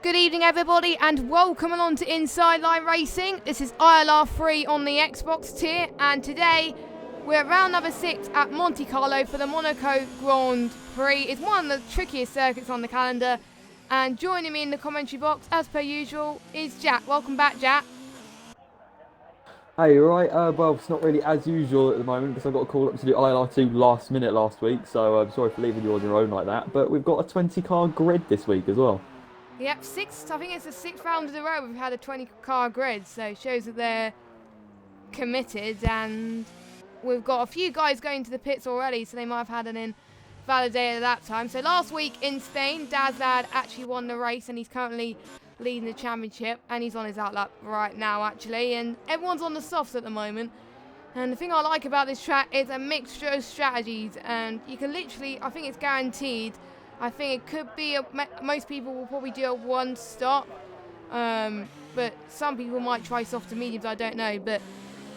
Good evening everybody and welcome along to Inside Line Racing. This is ILR3 on the Xbox tier and today we're at round number 6 at Monte Carlo for the Monaco Grand Prix. It's one of the trickiest circuits on the calendar and joining me in the commentary box as per usual is Jack. Welcome back, Jack. Hey, you alright? Well, it's not really as usual at the moment because I got a call up to do ILR2 last minute last week, so I'm sorry for leaving you on your own like that. But we've got a 20-car grid this week as well. Yep, I think it's the 6th round of the row we've had a 20-car grid, so it shows that they're committed, and we've got a few guys going to the pits already, so they might have had an invalidated at that time. So last week in Spain, Dazlad actually won the race, and he's currently leading the championship, and he's on his outlap right now actually, and everyone's on the softs at the moment. And the thing I like about this track is a mixture of strategies, and you can literally, I think it's guaranteed, I think it could be, most people will probably do a one stop, but some people might try soft to mediums, I don't know, but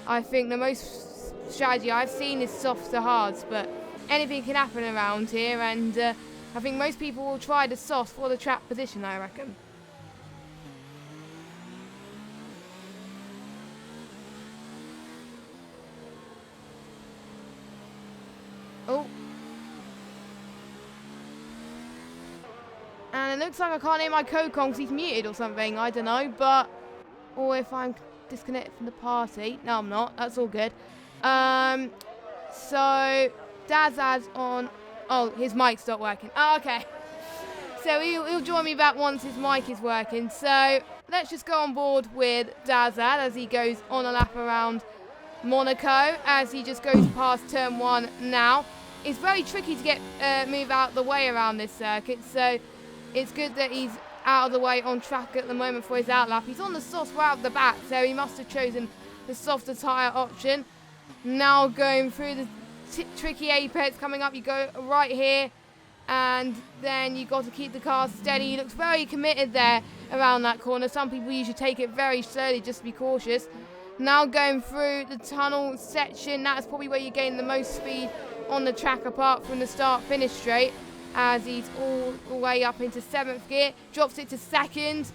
I think the most strategy I've seen is soft to hards, but anything can happen around here, and I think most people will try the soft for the track position, I reckon. Oh. And it looks like I can't hear my co-con because he's muted or something, I don't know, but... Or if I'm disconnected from the party. No, I'm not. That's all good. So, Dazad's on... Oh, his mic stopped working. Oh, okay. So he'll join me back once his mic is working. So, let's just go on board with Dazad as he goes on a lap around Monaco, as he just goes past turn 1 now. It's very tricky to get move out the way around this circuit, so it's good that he's out of the way on track at the moment for his outlap. He's on the soft right off the bat, so he must have chosen the softer tyre option. Now going through the tricky apex coming up, you go right here, and then you've got to keep the car steady. He looks very committed there around that corner. Some people usually take it very slowly just to be cautious. Now going through the tunnel section, that's probably where you gain the most speed on the track apart from the start-finish straight, as he's all the way up into 7th gear, drops it to 2nd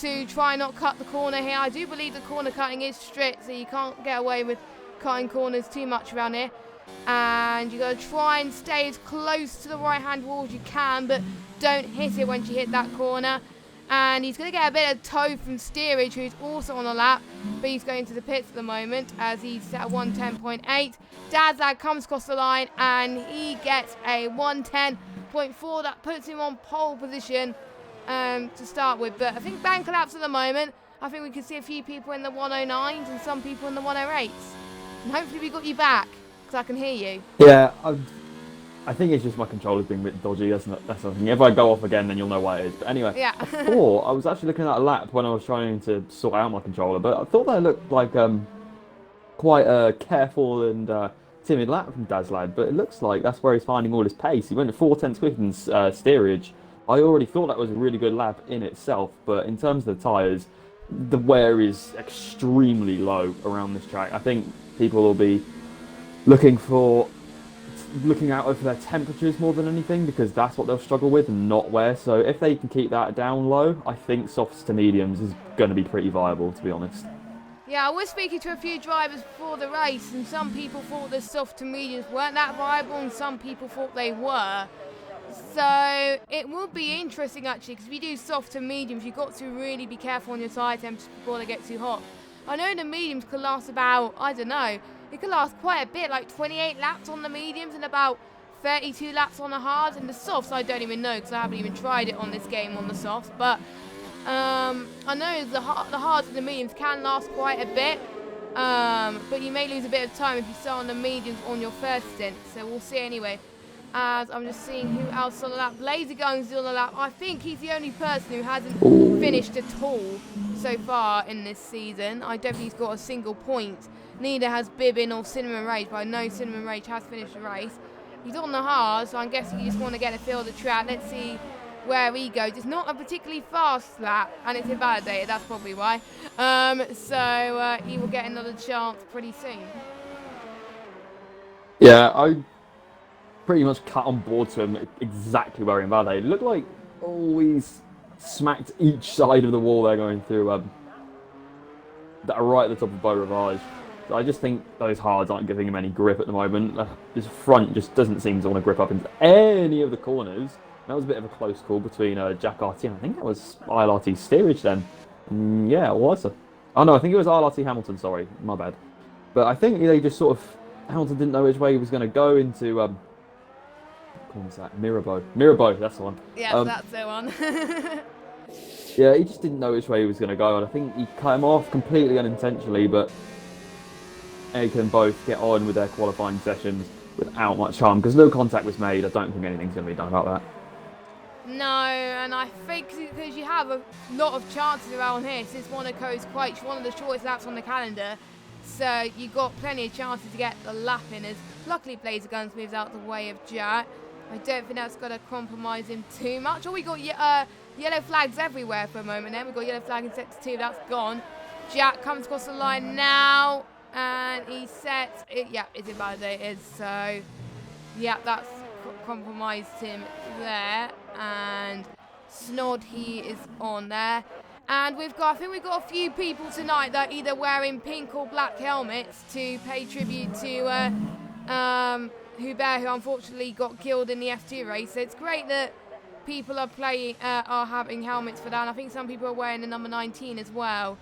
to try not cut the corner here. I do believe the corner cutting is strict, so you can't get away with cutting corners too much around here. And you've got to try and stay as close to the right-hand wall as you can, but don't hit it once you hit that corner. And he's going to get a bit of tow from Steerage, who's also on a lap, but he's going to the pits at the moment as he's set at 110.8. Dazad comes across the line and he gets a 110.4. That puts him on pole position to start with. But I think bank collapse at the moment. I think we can see a few people in the 109s and some people in the 108s. And hopefully we got you back, because I can hear you. Yeah, I think it's just my controller's being a bit dodgy. That's nothing. If I go off again, then you'll know why it is. But anyway, Yeah. I was actually looking at a lap when I was trying to sort out my controller, but I thought that looked like quite a careful and timid lap from Dazlad. But it looks like that's where he's finding all his pace. He went at 4/10 quicker than Steerage. I already thought that was a really good lap in itself, but in terms of the tyres, the wear is extremely low around this track. I think people will be looking out for their temperatures more than anything, because that's what they'll struggle with and not wear. So if they can keep that down low, I think softs to mediums is going to be pretty viable, to be honest. Yeah, I was speaking to a few drivers before the race, and some people thought the soft to mediums weren't that viable, and some people thought they were. So it will be interesting actually, because if you do soft to mediums, you've got to really be careful on your tyre temperatures before they get too hot. I know the mediums could last about, I don't know, it could last quite a bit, like 28 laps on the mediums and about 32 laps on the hards. And the softs, I don't even know, because I haven't even tried it on this game on the softs. But I know the hards and the mediums can last quite a bit, but you may lose a bit of time if you start on the mediums on your first stint. So we'll see anyway. As I'm just seeing who else is on the lap. Laser Guns is on the lap. I think he's the only person who hasn't finished at all so far in this season. I don't think he's got a single point. Neither has Bibbin or Cinnamon Rage, but I know Cinnamon Rage has finished the race. He's on the hard, so I'm guessing you just want to get a feel of the track. Let's see where he goes. It's not a particularly fast lap, and it's invalidated, that's probably why. So he will get another chance pretty soon. Yeah, I pretty much cut on board to him exactly where he invalidated. It looked like always smacked each side of the wall they're going through that are right at the top of Beau Rivage. So I just think those hards aren't giving him any grip at the moment. His front just doesn't seem to want to grip up into any of the corners. That was a bit of a close call between Jack RT and I think that was ILRT Steerage then. Yeah, it was. Oh no, I think it was ILRT Hamilton, sorry, my bad. But I think they just sort of, Hamilton didn't know which way he was going to go into, what was that? Mirabeau. Mirabeau, that's the one. Yeah, that's the one. Yeah, he just didn't know which way he was going to go, and I think he cut him off completely unintentionally, but they can both get on with their qualifying sessions without much harm, because no contact was made. I don't think anything's going to be done about that. No, and I think because you have a lot of chances around here, since Monaco is quite one of the shortest laps on the calendar, so you've got plenty of chances to get the lap in, as luckily Blazer Guns moves out the way of Jack. I don't think that's going to compromise him too much. Oh, we got yellow flags everywhere for a moment then. We've got yellow flag in sector 2, that's gone. Jack comes across the line now, and he sets it. Yeah, it's invalidated, so yeah, that's compromised him there. And Snod, he is on there. And I think we've got a few people tonight that are either wearing pink or black helmets to pay tribute to Hubert, who unfortunately got killed in the F2 race. So it's great that people are having helmets for that. And I think some people are wearing the number 19 as well,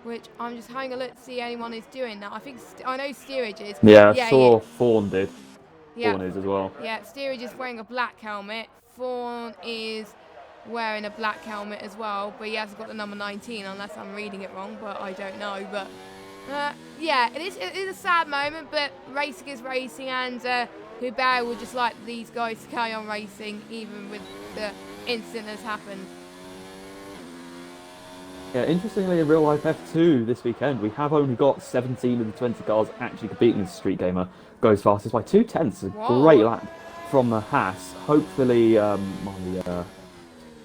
which I'm just having a look to see anyone who's doing that. I know Steerage is. Yeah, I saw Fawn did. Yeah. Fawn is as well. Yeah, Steerage is wearing a black helmet. Fawn is wearing a black helmet as well, but he hasn't got the number 19 unless I'm reading it wrong, but I don't know. But yeah, it is a sad moment, but racing is racing, and Hubert would just like these guys to carry on racing even with the incident that's happened. Yeah, interestingly, in real life F2 this weekend, we have only got 17 of the 20 cars actually competing as Street Gamer goes fastest by 2/10. A great lap from the Haas. Hopefully, my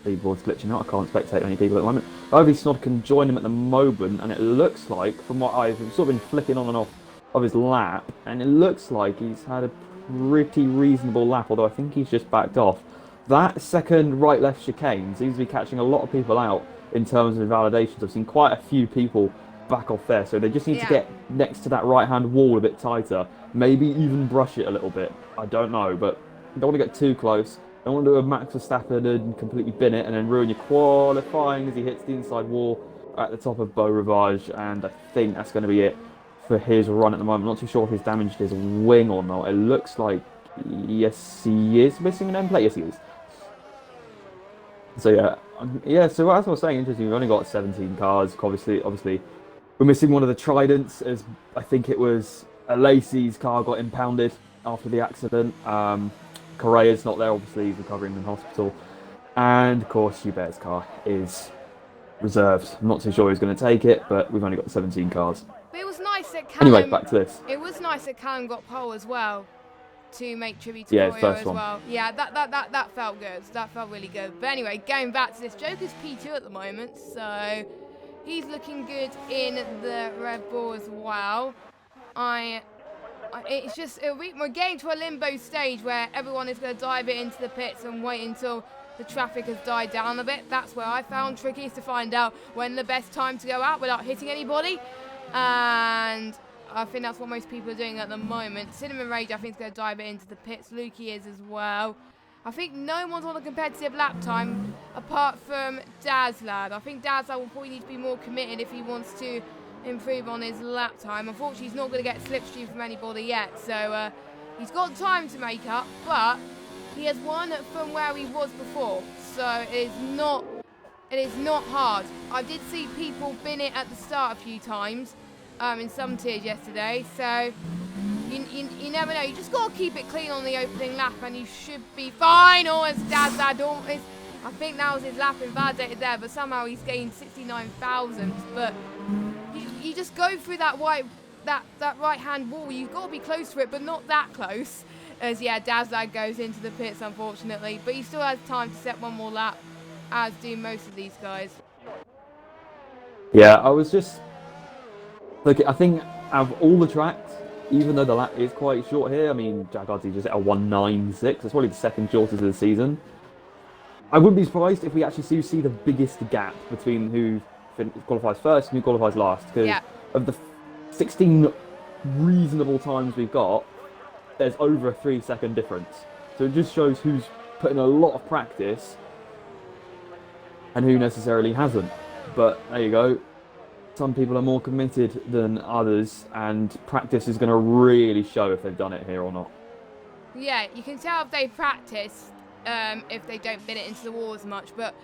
leaderboard's glitching out. I can't spectate many people at the moment. Hopefully, Snod can join him at the moment, and it looks like, from what I've sort of been flicking on and off of his lap, and it looks like he's had a pretty reasonable lap, although I think he's just backed off. That second right-left chicane seems to be catching a lot of people out in terms of invalidations. I've seen quite a few people back off there, so they just need to get next to that right-hand wall a bit tighter, maybe even brush it a little bit. I don't know, but you don't want to get too close. Don't want to do a Max Verstappen and completely bin it and then ruin your qualifying as he hits the inside wall at the top of Beau Rivage, and I think that's going to be it for his run at the moment. I'm not too sure if he's damaged his wing or not. It looks like, yes, he is missing an end plate. Yes, he is. So yeah, so as I was saying, interesting, we've only got 17 cars. Obviously, we're missing one of the Tridents, as I think it was Lacey's car got impounded after the accident. Correa's not there, obviously, he's recovering in hospital. And, of course, Hubert's car is reserved. I'm not too sure who's going to take it, but we've only got 17 cars. But it was nice that Callum... Anyway, back to this. It was nice that Callum got pole as well, to make tribute to Correa as well. Yeah, that felt good. That felt really good. But anyway, going back to this, Joker's P2 at the moment, so he's looking good in the Red Bull as well. It's just, we're getting to a limbo stage where everyone is going to dive it into the pits and wait until the traffic has died down a bit. That's where I found tricky, is to find out when the best time to go out without hitting anybody. And I think that's what most people are doing at the moment. Cinnamon Rage, I think, is going to dive it into the pits. Lukey is as well. I think no one's on a competitive lap time apart from Dazlad. I think Dazlad will probably need to be more committed if he wants to improve on his lap time. Unfortunately, he's not going to get slipstream from anybody yet, so he's got time to make up, but he has won from where he was before, so it is not hard. I did see people bin it at the start a few times in some tiers yesterday, so you never know. You just got to keep it clean on the opening lap and you should be fine. Or as Dazlad, I think that was his lap invalidated there, but somehow he's gained 69,000. But you just go through that right-hand wall. You've got to be close to it, but not that close. As Dazlad goes into the pits, unfortunately. But he still has time to set one more lap, as do most of these guys. Yeah, I was just... Look, I think out of all the tracks, even though the lap is quite short here, I mean, Jack RT just hit a 1.96. It's probably the second shortest of the season. I wouldn't be surprised if we actually see the biggest gap between who qualifies first and who qualifies last. Because of the 16 reasonable times we've got, there's over a 3-second difference. So it just shows who's put in a lot of practice and who necessarily hasn't. But there you go. Some people are more committed than others, and practice is going to really show if they've done it here or not. Yeah, you can tell if they practice, if they don't bin it into the wall as much. But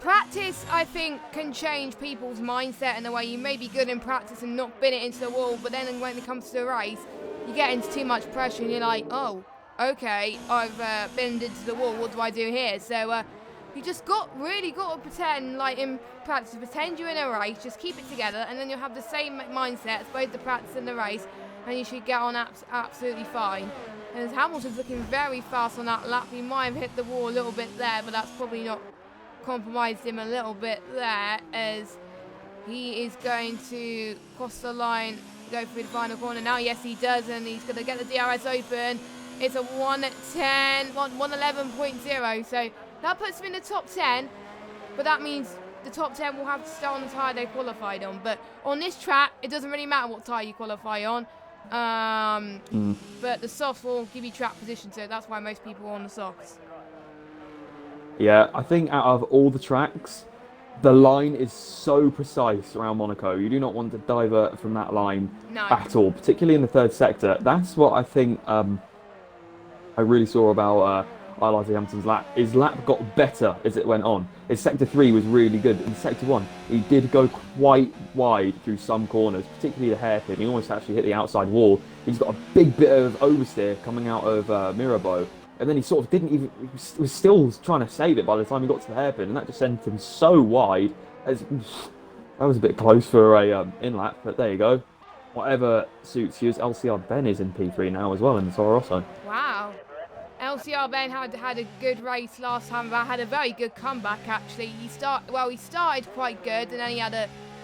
practice, I think, can change people's mindset in a way. You may be good in practice and not bin it into the wall, but then when it comes to the race, you get into too much pressure and you're like, oh, okay, I've binned into the wall, what do I do here? So you just really got to pretend, like in practice, pretend you're in a race, just keep it together, and then you'll have the same mindset as both the practice and the race, and you should get on absolutely fine. And Hamilton's looking very fast on that lap. He might have hit the wall a little bit there, but that's probably not compromised him a little bit there, as he is going to cross the line, go through the final corner now. Yes, he does, and he's going to get the DRS open. It's a 111.0, so that puts him in the top 10, but that means the top 10 will have to start on the tyre they qualified on. But on this track, it doesn't really matter what tyre you qualify on. But the softs will give you track position, so that's why most people are on the softs. Yeah, I think out of all the tracks, the line is so precise around Monaco. You do not want to divert from that line at all, particularly in the third sector. That's what I think I really saw about ILRT Hamilton's lap. His lap got better as it went on. His sector 3 was really good. In sector 1, he did go quite wide through some corners, particularly the hairpin. He almost actually hit the outside wall. He's got a big bit of oversteer coming out of Mirabeau. And then he sort of didn't even, he was still trying to save it by the time he got to the hairpin. And that just sent him so wide. That was a bit close for a in-lap, but there you go. Whatever suits you. LCR Ben is in P3 now as well in the Toro Rosso. Wow. LCR Ben had a good race last time, but had a very good comeback actually. He started quite good, and then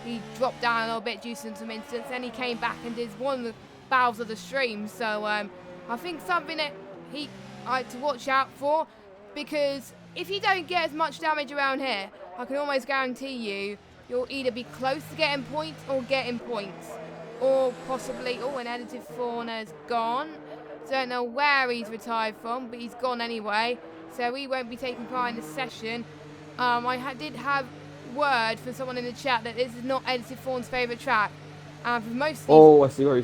he dropped down a little bit due to some incidents. Then he came back and did one of the battles of the stream. So I think something that to watch out for, because if you don't get as much damage around here, I can almost guarantee you'll either be close to getting points or getting points, or possibly an edited fauna has gone. Don't know where he's retired from, but he's gone anyway, so he won't be taking part in the session. I did have word from someone in the chat that this is not Edited Fawn's favourite track. For most of these... I see where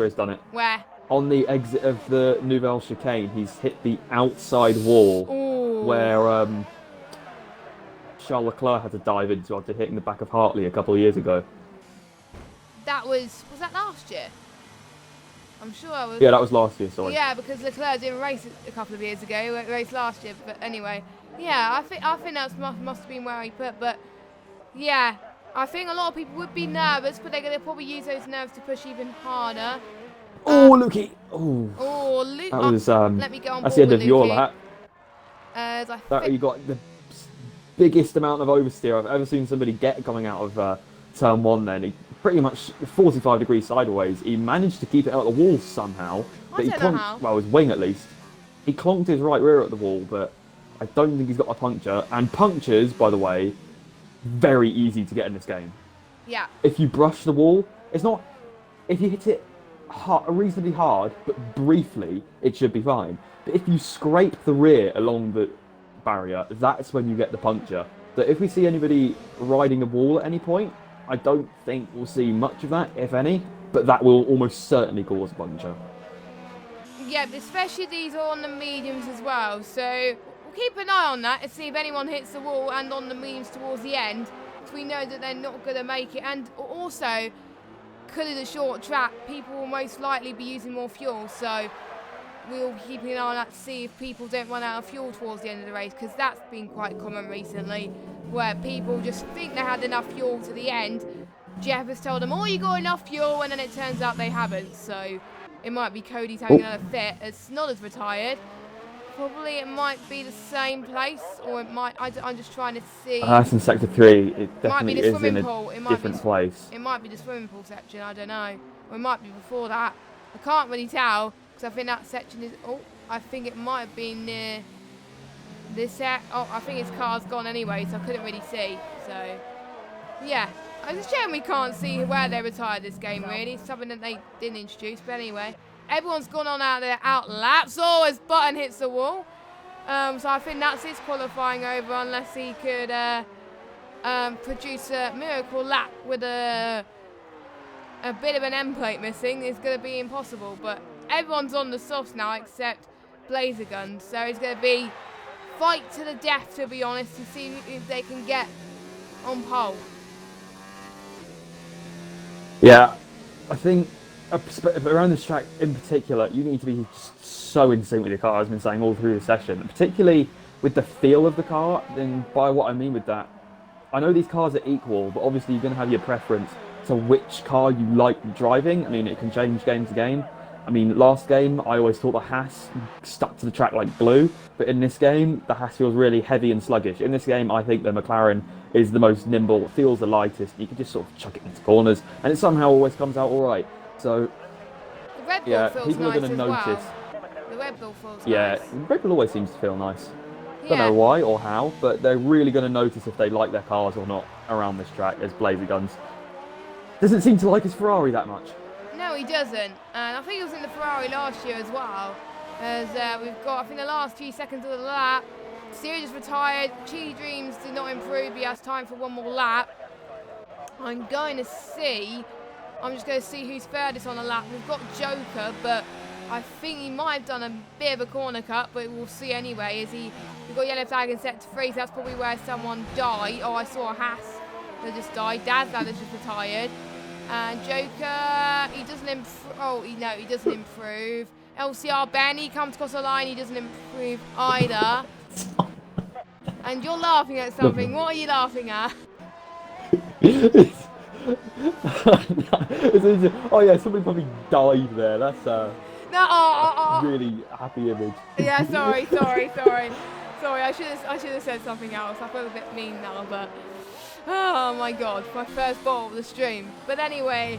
he's done it. Where? On the exit of the Nouvelle Chicane, he's hit the outside wall. Ooh. Where Charles Leclerc had to dive into after hitting the back of Hartley a couple of years ago. Was that last year? I'm sure I was. Yeah, that was last year, sorry. Yeah, because Leclerc didn't race a couple of years ago. He raced last year, but anyway. Yeah, I think that must have been where he put. But yeah, I think a lot of people would be nervous, but they're going to probably use those nerves to push even harder. Lukey! Luke! That was let me go on. That's the end of your lap. You got the biggest amount of oversteer I've ever seen somebody get coming out of turn 1. Then he pretty much 45 degrees sideways. He managed to keep it out of the wall somehow. But he clonked, well, his wing at least. He clonked his right rear at the wall, but I don't think he's got a puncture. And punctures, by the way, very easy to get in this game. Yeah. If you brush the wall, it's not. If you hit it reasonably hard, but briefly, it should be fine. But if you scrape the rear along the barrier, that's when you get the puncture. So if we see anybody riding the wall at any point, I don't think we'll see much of that, if any, but that will almost certainly cause a puncture. Yeah, especially these are on the mediums as well, so we'll keep an eye on that and see if anyone hits the wall and on the mediums towards the end, because we know that they're not going to make it. And also, because it's a short track, people will most likely be using more fuel, so we'll keep an eye on that to see if people don't run out of fuel towards the end of the race, because that's been quite common recently, where people just think they had enough fuel to the end. Jeff has told them, you got enough fuel, and then it turns out they haven't. So it might be Cody's having another fit as Snodder's retired. Probably it might be the same place, or it might, I'm just trying to see. That's in Sector 3. It definitely is in a different place. It might be the swimming pool section, I don't know. Or it might be before that. I can't really tell, because I think that section is, I think it might have been near I think his car's gone anyway, so I couldn't really see. So, yeah. It's a shame we can't see where they retired this game, really. It's something that they didn't introduce, but anyway. Everyone's gone on out there, out laps. Oh, his button hits the wall. So I think that's his qualifying over, unless he could produce a miracle lap with a bit of an end plate missing. It's going to be impossible, but everyone's on the softs now except Blazer Guns. So it's going to be fight to the death, to be honest, to see if they can get on pole. Yeah, I think around this track in particular, you need to be just so in sync with your car, as I've been saying all through the session, particularly with the feel of the car. Then by what I mean with that, I know these cars are equal, but obviously you're going to have your preference to which car you like driving. I mean, it can change game to game. I mean, last game, I always thought the Haas stuck to the track like glue, but in this game, the Haas feels really heavy and sluggish. In this game, I think the McLaren is the most nimble, feels the lightest. You can just sort of chuck it into corners, and it somehow always comes out all right. So, the Red Bull feels people nice are going to notice. well. The Red Bull feels nice. Red Bull always seems to feel nice. Don't know why or how, but they're really going to notice if they like their cars or not around this track as Blazer Guns. Doesn't seem to like his Ferrari that much. No, he doesn't. And I think he was in the Ferrari last year as well. As we've got, I think, the last few seconds of the lap. Steerage is retired. Cheesy Dreams did not improve. He has time for one more lap. I'm just going to see who's furthest on the lap. We've got Joker, but I think he might have done a bit of a corner cut, but we'll see anyway. We've got yellow flag and set to freeze. That's probably where someone died. Oh, I saw a Haas that just died. Dad's just retired. And Joker, he doesn't improve. Oh, he doesn't improve. LCR Benny comes across the line. He doesn't improve either. And you're laughing at something. What are you laughing at? Oh yeah, somebody probably died there. That's really happy image. Yeah, sorry. I should have said something else. I feel a bit mean now, but. Oh my god, my first ball of the stream. But anyway,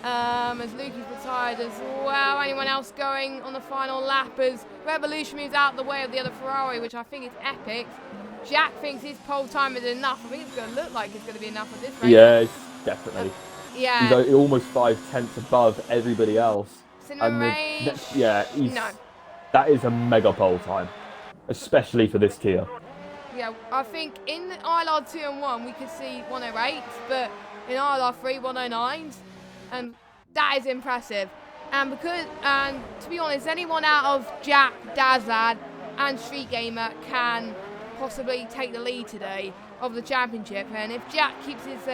as Lukey's retired as well, anyone else going on the final lap as Revolution moves out the way of the other Ferrari, which I think is epic. Jack thinks his pole time is enough. I think it's going to look like it's going to be enough at this race. Yeah, definitely. Yeah. He's almost 5/10 above everybody else. That is a mega pole time, especially for this tier. Yeah, I think in ILR2 and 1 we could see 108s, but in ILR3 109s, and that is impressive. And to be honest, anyone out of Jack, Dazlad, and Street Gamer can possibly take the lead today of the championship. And if Jack keeps his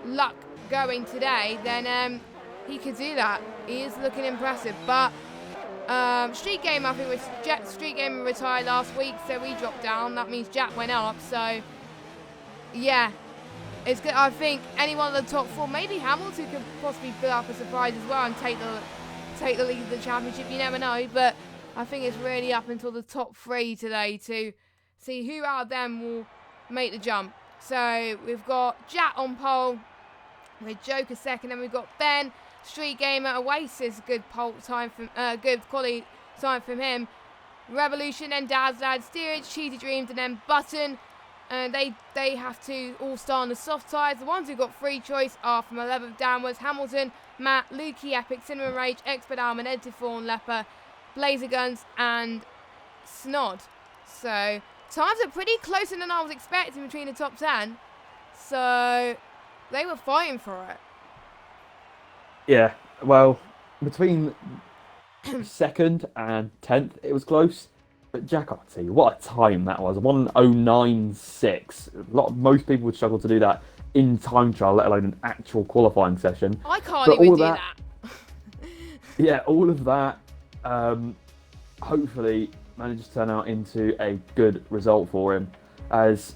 luck going today, then he could do that. He is looking impressive, but. Street Gamer, I think Street Gamer retired last week, so we dropped down. That means Jack went up. So, yeah, it's good. I think anyone of the top 4, maybe Hamilton could possibly fill up a surprise as well and take the lead of the championship. You never know, but I think it's really up until the top 3 today to see who out of them will make the jump. So we've got Jack on pole, with Joker second, and we've got Ben. Street Gamer, Oasis, good pole time from good quality time from him. Revolution and Dazlad, Steerage, Cheesy Dreams, and then Button. They have to all start on the soft tyres. The ones who got free choice are from 11th downwards: Hamilton, Matt, Lukey, Epic, Cinnamon Rage, Expert Almond, Ed Fawn, Leper, Blazer Guns, and Snod. So times are pretty closer than I was expecting between the top 10. So they were fighting for it. Yeah, well, between 2nd and 10th, it was close. But Jack, I'll tell you, what a time that was. 1:09.6. Most people would struggle to do that in time trial, let alone an actual qualifying session. I can't even do that. Yeah, all of that, hopefully, manages to turn out into a good result for him, as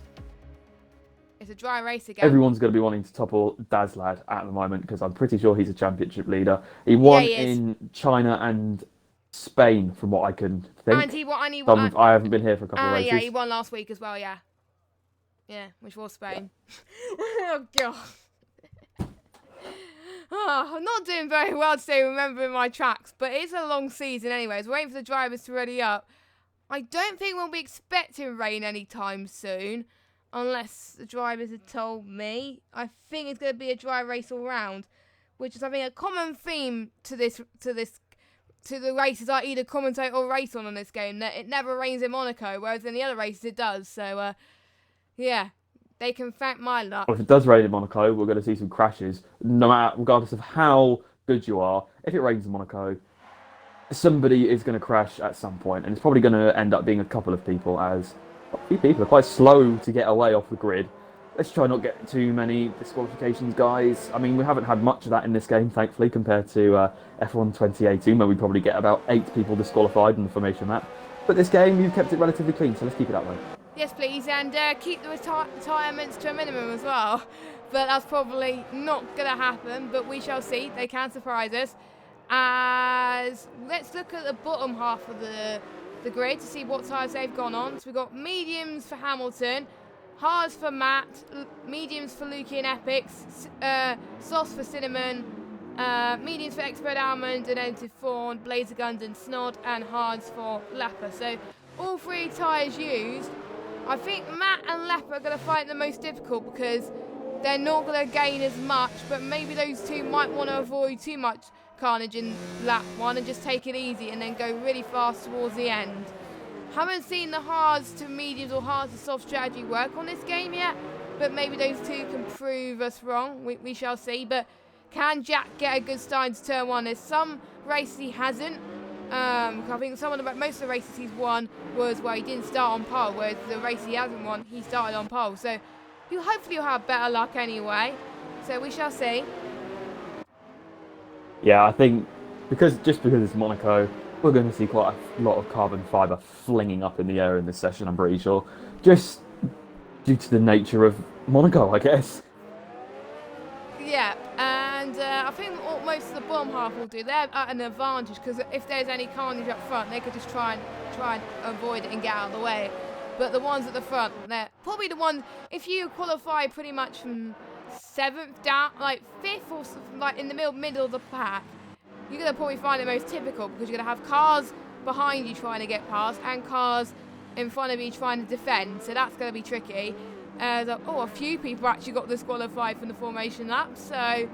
it's a dry race again. Everyone's going to be wanting to topple Dazlad at the moment because I'm pretty sure he's a championship leader. He won in China and Spain, from what I can think. And he won. I haven't been here for a couple of races. Yeah, he won last week as well. Yeah, which was Spain. Yeah. Oh god. I'm not doing very well today remembering my tracks, but it's a long season anyways. We're waiting for the drivers to ready up. I don't think we'll be expecting rain anytime soon, unless the drivers have told me. I think it's going to be a dry race all round, which is, I think, a common theme to the races I either commentate or race on this game. That it never rains in Monaco, whereas in the other races it does. So, yeah, they can thank my luck. Well, if it does rain in Monaco, we're going to see some crashes, no matter, regardless of how good you are. If it rains in Monaco, somebody is going to crash at some point, and it's probably going to end up being a couple of people, as a few people are quite slow to get away off the grid. Let's try not get too many disqualifications, guys. I mean, we haven't had much of that in this game, thankfully, compared to F1 2018, where we probably get about 8 people disqualified in the formation map. But this game, you've kept it relatively clean, so let's keep it that way. Yes, please, and keep the retirements to a minimum as well. But that's probably not going to happen, but we shall see. They can surprise us. As let's look at the bottom half of the grid to see what tyres they've gone on. So we've got mediums for Hamilton, hards for Matt, mediums for Lukey and Epics, softs for Cinnamon, mediums for Expert Almond, and then to Fawn, Blazer Guns and Snod, and hards for Lapper. So all 3 tyres used. I think Matt and Lapper are going to find it the most difficult because they're not going to gain as much, but maybe those 2 might want to avoid too much carnage in lap 1 and just take it easy and then go really fast towards the end. Haven't seen the hards to mediums or hards to soft strategy work on this game yet, but maybe those 2 can prove us wrong. We shall see. But can Jack get a good start into turn 1? There's some races he hasn't. I think most of the races he's won was where he didn't start on pole, whereas the race he hasn't won, he started on pole. So hopefully you'll have better luck anyway. So we shall see. Yeah, I think because it's Monaco, we're going to see quite a lot of carbon fibre flinging up in the air in this session, I'm pretty sure. Just due to the nature of Monaco, I guess. Yeah, and I think most of the bottom half will do. They're at an advantage because if there's any carnage up front, they could just try and avoid it and get out of the way. But the ones at the front, they're probably the ones, if you qualify pretty much from 7th down, like 5th or like in the middle of the pack, you're going to probably find it most typical because you're going to have cars behind you trying to get past and cars in front of you trying to defend. So that's going to be tricky. A few people actually got disqualified from the formation lap. So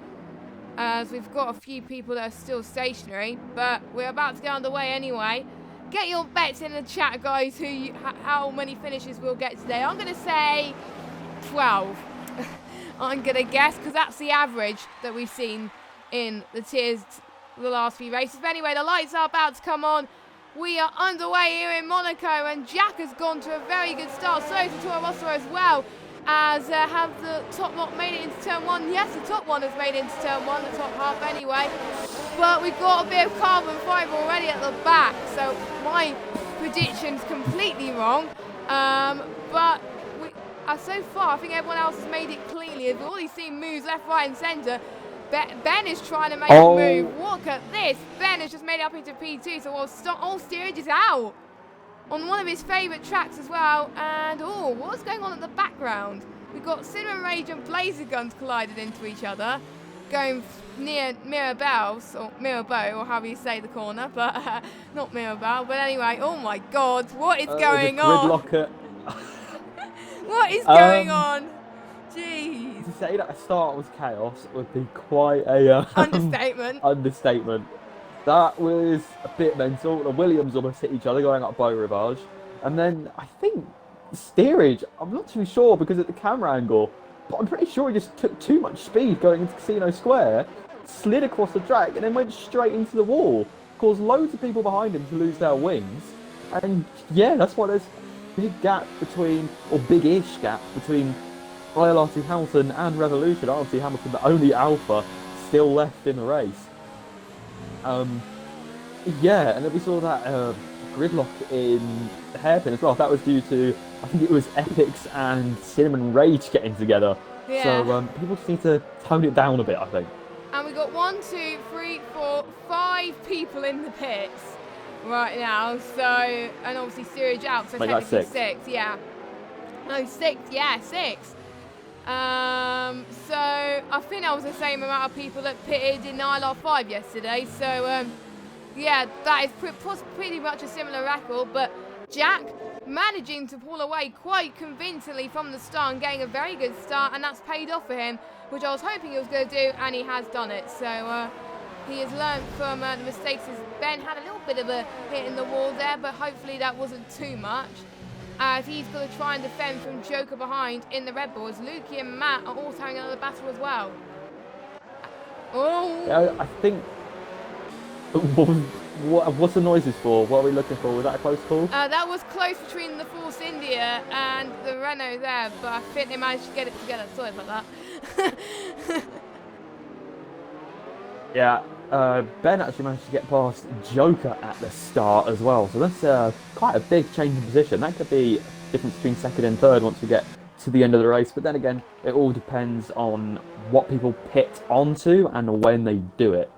we've got a few people that are still stationary, but we're about to get underway anyway. Get your bets in the chat, guys, how many finishes we'll get today. I'm going to say 12. I'm going to guess, because that's the average that we've seen in the tiers the last few races. But anyway, the lights are about to come on. We are underway here in Monaco, and Jack has gone to a very good start. So is Toro Rosso as well, as have the top lot made it into turn 1. Yes, the top one has made it into turn 1, the top half anyway. But we've got a bit of carbon fibre already at the back, so my prediction's completely wrong. But so far, I think everyone else has made it cleanly. We've already seen moves left, right and centre. Ben is trying to make a move. Look at this. Ben has just made it up into P2, so all steerage is out on one of his favourite tracks as well. And, what's going on at the background? We've got Cinnamon Rage and Blazer Guns collided into each other, going near Mirabelle, or however you say the corner, but not Mirabelle. But anyway, oh my God, what is going on? What is going on? Jeez. To say that a start was chaos would be quite a understatement. That was a bit mental. The Williams almost hit each other going up Beau Rivage. And then I think steerage, I'm not too sure because of the camera angle, but I'm pretty sure he just took too much speed going into Casino Square, slid across the track and then went straight into the wall. Caused loads of people behind him to lose their wings. And yeah, that's why there's a big gap between, or big-ish gap between ILR2 Hamilton and Revolution. ILR2 Hamilton, the only alpha still left in the race. Yeah, and then we saw that gridlock in the hairpin as well. That was due to, I think it was Epics and Cinnamon Rage getting together. Yeah. So people just need to tone it down a bit, I think. And we got 1, 2, 3, 4, 5 people in the pits right now. So, and obviously steerage out, so technically 6. Yeah. No, 6. Yeah, 6. So I think that was the same amount of people that pitted in ILR5 yesterday. So yeah, that is pretty much a similar record. But Jack managing to pull away quite convincingly from the start and getting a very good start, and that's paid off for him, which I was hoping he was going to do, and he has done it. So he has learned from the mistakes. As Ben had a little bit of a hit in the wall there, but hopefully that wasn't too much, as he's going to try and defend from Joker behind in the Red Bull, as Lukey and Matt are also having another battle as well. Oh! Yeah, I think... What's the noises for? What are we looking for? Was that a close call? That was close between the Force India and the Renault there, but I think they managed to get it together. Sorry about that. Yeah, Ben actually managed to get past Joker at the start as well, so that's quite a big change in position. That could be a difference between second and third once we get to the end of the race, but then again, it all depends on what people pit onto and when they do it.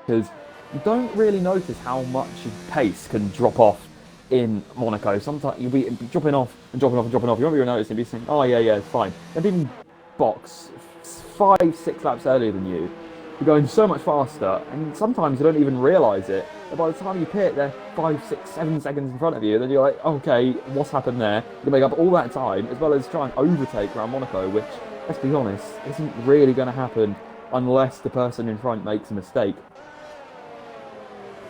Because you don't really notice how much pace can drop off in Monaco. Sometimes you'll be dropping off and dropping off and dropping off. You won't even notice, and be saying, oh yeah, it's fine. They've been box 5-6 laps earlier than you. You're going so much faster, and sometimes you don't even realise it. And by the time you pit, they're 5, 6, 7 seconds in front of you. Then you're like, okay, what's happened there? You make up all that time, as well as try and overtake around Monaco, which, let's be honest, isn't really going to happen unless the person in front makes a mistake.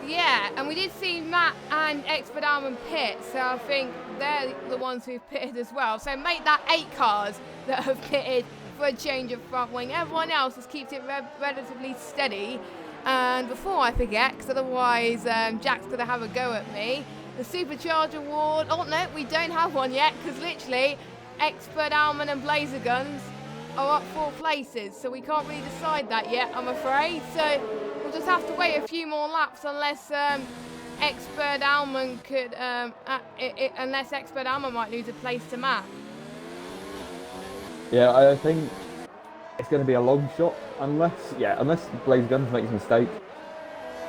Yeah, and we did see Matt and Expert Almond pit, so I think they're the ones who've pitted as well. So make that 8 cars that have pitted for a change of front wing. Everyone else has kept it relatively steady. And before I forget, because otherwise Jack's going to have a go at me, the Supercharger Award, oh no, we don't have one yet, because literally Expert Almond and Blazer Guns are up 4 places, so we can't really decide that yet, I'm afraid. So we'll just have to wait a few more laps unless Expert Almond could, unless Expert Almond might lose a place to Matt. Yeah, I think it's going to be a long shot unless Blaze Guns makes a mistake.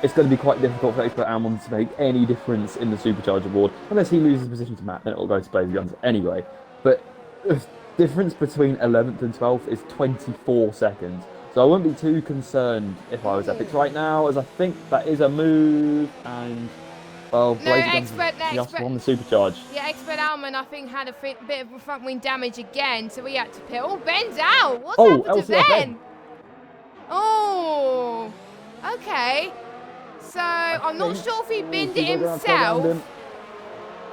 It's going to be quite difficult for Expert Almond to make any difference in the Supercharger Award. Unless he loses position to Matt, then it will go to Blaze Guns anyway. But the difference between 11th and 12th is 24 seconds. So I wouldn't be too concerned if I was Epics right now, as I think that is a move, and well, Blaze Guns just won the Supercharge. Yeah, Expert Almond, I think, had a bit of front wing damage again, so we had to pit. Oh, Ben's out! What's happened to Ben? Oh, okay. So I'm not sure if he binned it himself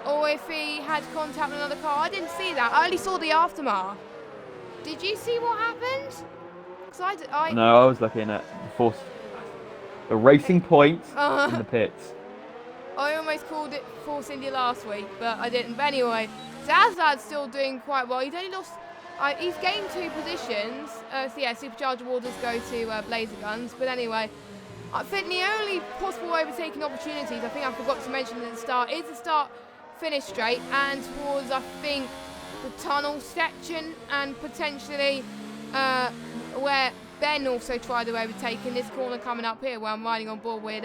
or if he had contact with another car. I didn't see that. I only saw the aftermath. Did you see what happened? No, I was looking at the racing points in the pits. I almost called it Force India last week, but I didn't. But anyway, Zazad's still doing quite well. He's only lost. He's gained 2 positions. So yeah, Supercharger Waters go to Blazer Guns. But anyway, I think the only possible overtaking opportunities, I think I forgot to mention at the start, is the start-finish straight and towards, I think, the tunnel section, and potentially where Ben also tried to overtake in this corner coming up here, where I'm riding on board with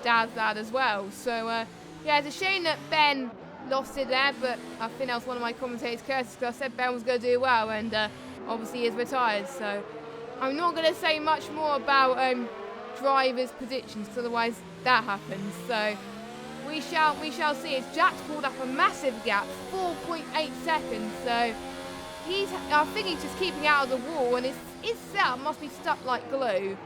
Dazad as well. So yeah, it's a shame that Ben lost it there, but I think that was one of my commentators' curses, because I said Ben was going to do well, and obviously he is retired. So I'm not going to say much more about drivers' predictions, because otherwise that happens. So we shall see. As Jack's pulled up a massive gap, 4.8 seconds. So I think he's just keeping out of the wall, and his setup must be stuck like glue,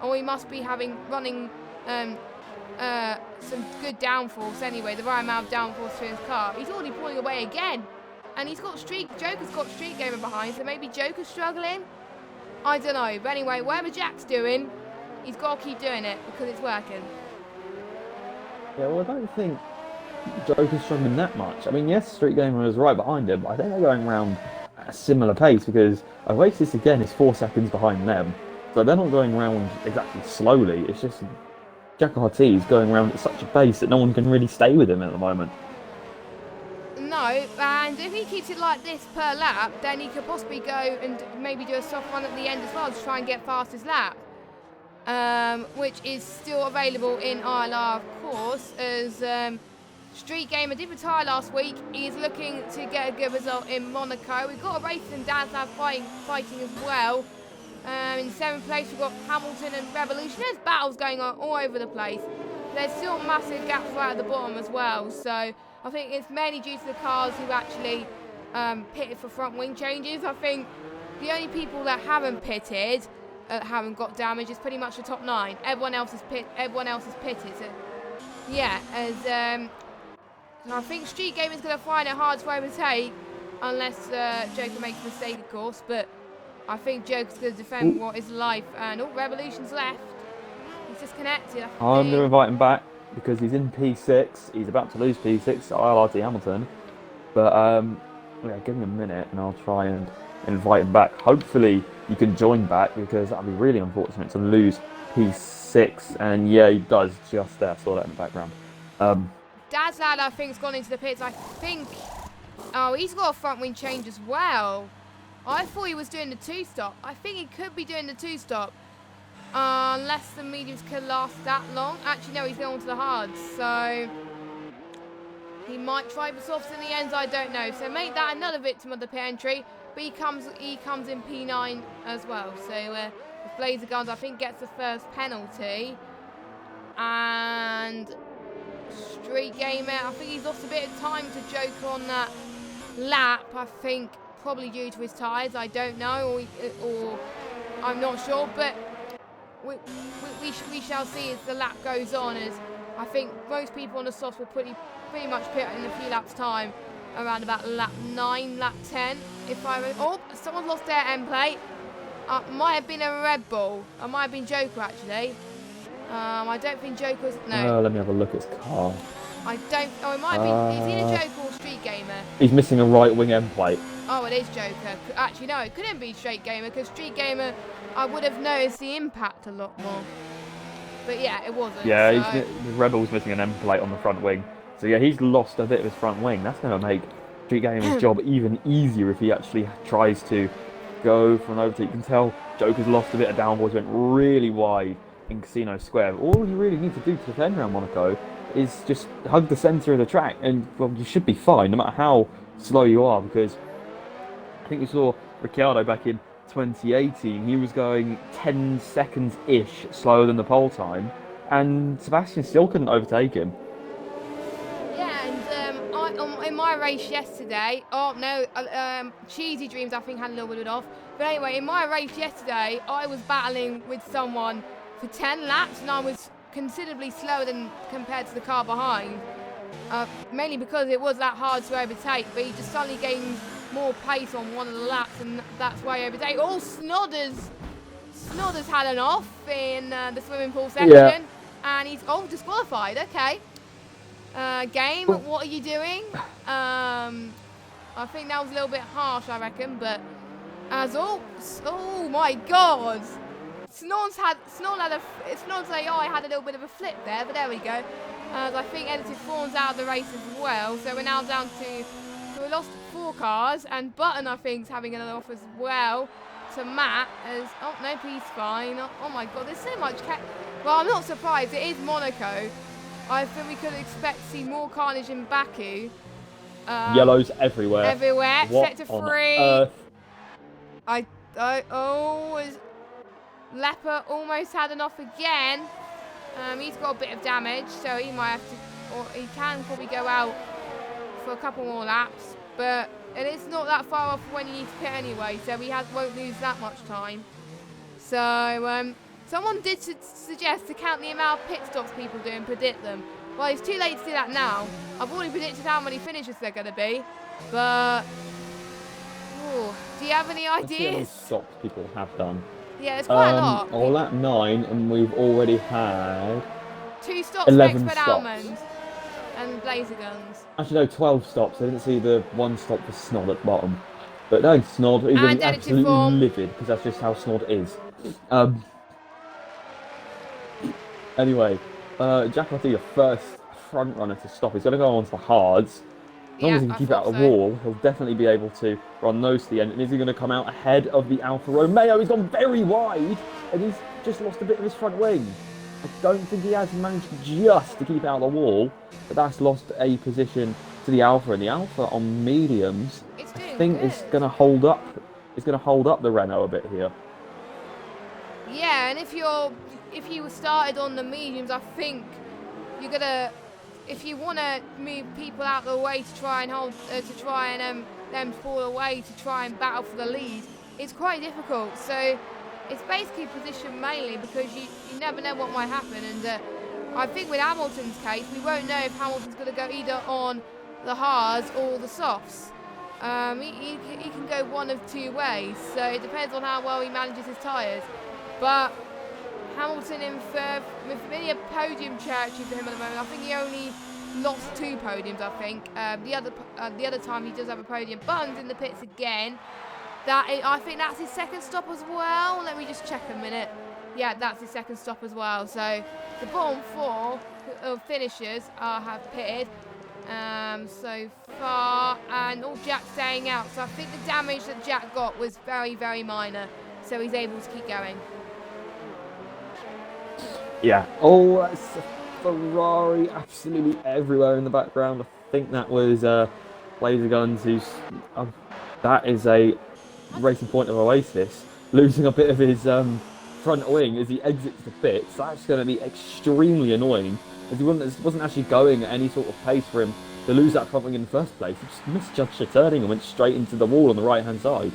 or he must be running some good downforce anyway, the right amount of downforce for his car. He's already pulling away again, and Joker's got street gamer behind, so maybe Joker's struggling? I don't know, but anyway, whatever Jack's doing, he's got to keep doing it because it's working. Yeah, well, I don't think Joker's struggling that much. I mean, yes, street gamer is right behind him, but I think they're going around at a similar pace, because Oasis again is 4 seconds behind them, so they're not going around exactly slowly. It's just Jack RT is going around at such a pace that no one can really stay with him at the moment. No, and if he keeps it like this per lap, then he could possibly go and maybe do a soft run at the end as well to try and get fastest lap, which is still available in ILR, of course, as Street Gamer did retire last week. He's looking to get a good result in Monaco. We've got a race in Dazlab fighting as well. In 7th place, we've got Hamilton and Revolution. There's battles going on all over the place. There's still massive gaps right at the bottom as well. So I think it's mainly due to the cars who actually pitted for front wing changes. I think the only people that haven't pitted, haven't got damage, is pretty much the top 9. Everyone else is pitted. So, yeah, as I think Street Gamer's going to find it hard to overtake, unless Joker makes a mistake, of course. But I think Joker's going to defend what is life, and Revolution's left. He's disconnected. I'm going to invite him back because he's in P6. He's about to lose P6 to ILRT Hamilton. But yeah, give him a minute and I'll try and invite him back. Hopefully you can join back because that'd be really unfortunate to lose P6. And yeah, he does just there. Saw that in the background. Dazlad, I think, has gone into the pits. I think... Oh, he's got a front wing change as well. I thought he was doing the 2-stop. I think he could be doing the 2-stop. Unless the mediums can last that long. Actually, no, he's going to the hards. So he might try the softs in the end. I don't know. So make that another victim of the pit entry. But he comes in P9 as well. So with Blazer Guns, I think, gets the first penalty. And Street Gamer, I think he's lost a bit of time to Joker on that lap. I think probably due to his tyres. I don't know, or I'm not sure. But we shall see as the lap goes on, as I think most people on the softs will pretty much pit in a few laps time, around about lap 9, lap 10. Someone's lost their end plate. Might have been a Red Bull. It might have been Joker, actually. I don't think Joker's... No. Let me have a look at his car. I don't... Oh, it might have been... Is he a Joker or Street Gamer? He's missing a right wing end plate. Oh, it is Joker. Actually, no, it couldn't be Street Gamer, because Street Gamer, I would have noticed the impact a lot more. But yeah, it wasn't. Yeah, so. The Rebel's missing an end plate on the front wing. So yeah, he's lost a bit of his front wing. That's going to make Street Gamer's job even easier if he actually tries to go for an overtake. You can tell Joker's lost a bit of downforce, went really wide in Casino Square. All you really need to do to defend around Monaco is just hug the centre of the track, and well, you should be fine no matter how slow you are, because I think we saw Ricciardo back in 2018, he was going 10 seconds-ish slower than the pole time, and Sebastian still couldn't overtake him. Yeah, and in my race yesterday, Cheesy Dreams I think had a little bit off, but anyway, in my race yesterday, I was battling with someone for 10 laps, and I was considerably slower than compared to the car behind, mainly because it was that hard to overtake, but he just suddenly gained more pace on one of the laps, and that's why he overtake. Oh, Snodders had an off in the swimming pool section, and he's disqualified. Okay, game, what are you doing? I think that was a little bit harsh, I reckon, but oh my God. Snod's AI had a little bit of a flip there, but there we go. I think Edited Form's out of the race as well, so we're now down to... So we lost 4 cars, and Button, I think, is having another off as well to Matt. Oh, no, he's fine. Oh my God, there's so much... Well, I'm not surprised. It is Monaco. I think we could expect to see more carnage in Baku. Yellows everywhere. Everywhere. What Sector on 3. earth? Leper almost had an off again. He's got a bit of damage, so he might have to, or he can probably go out for a couple more laps. But it is not that far off when you need to pit anyway, so he won't lose that much time. So someone did suggest to count the amount of pit stops people do and predict them. Well, it's too late to do that now. I've already predicted how many finishes they're going to be, but do you have any ideas? How many stops people have done? Yeah, it's quite a lot. Well, lap 9, and we've already had 2 stops 11 for stops. Almond and Blazer Guns. Actually, no, 12 stops. I didn't see the 1 stop for Snod at the bottom. But no, Snod is going to be absolutely livid, because that's just how Snod is. Anyway, Jack will be your first front runner to stop. He's going to go on to the hards. As long as he can keep it out of the wall, he'll definitely be able to run those to the end. And is he going to come out ahead of the Alfa Romeo? He's gone very wide, and he's just lost a bit of his front wing. I don't think he has managed just to keep it out of the wall, but that's lost a position to the Alfa. And the Alfa on mediums, I think, is going to hold up. It's going to hold up the Renault a bit here. Yeah, and if you started on the mediums, I think you're gonna. if you want to move people out of the way to try and hold, them fall away to try and battle for the lead, it's quite difficult. So it's basically position mainly because you never know what might happen. And I think with Hamilton's case, we won't know if Hamilton's going to go either on the hards or the softs. He can go one of two ways, so it depends on how well he manages his tyres. But Hamilton in third, with many a podium territory for him at the moment. I think he only lost 2 podiums, I think. The other time he does have a podium. Buttons in the pits again. I think that's his second stop as well. Let me just check a minute. Yeah, that's his second stop as well. So the bottom 4 of finishers have pitted so far, and all Jack's staying out. So I think the damage that Jack got was very, very minor. So he's able to keep going. Yeah. Oh, that's a Ferrari absolutely everywhere in the background. I think that was Laser Guns, who's that is a racing point of Oasis, losing a bit of his front wing as he exits the pits. That's going to be extremely annoying, as he wasn't actually going at any sort of pace for him to lose that front wing in the first place. He just misjudged the turning and went straight into the wall on the right hand side.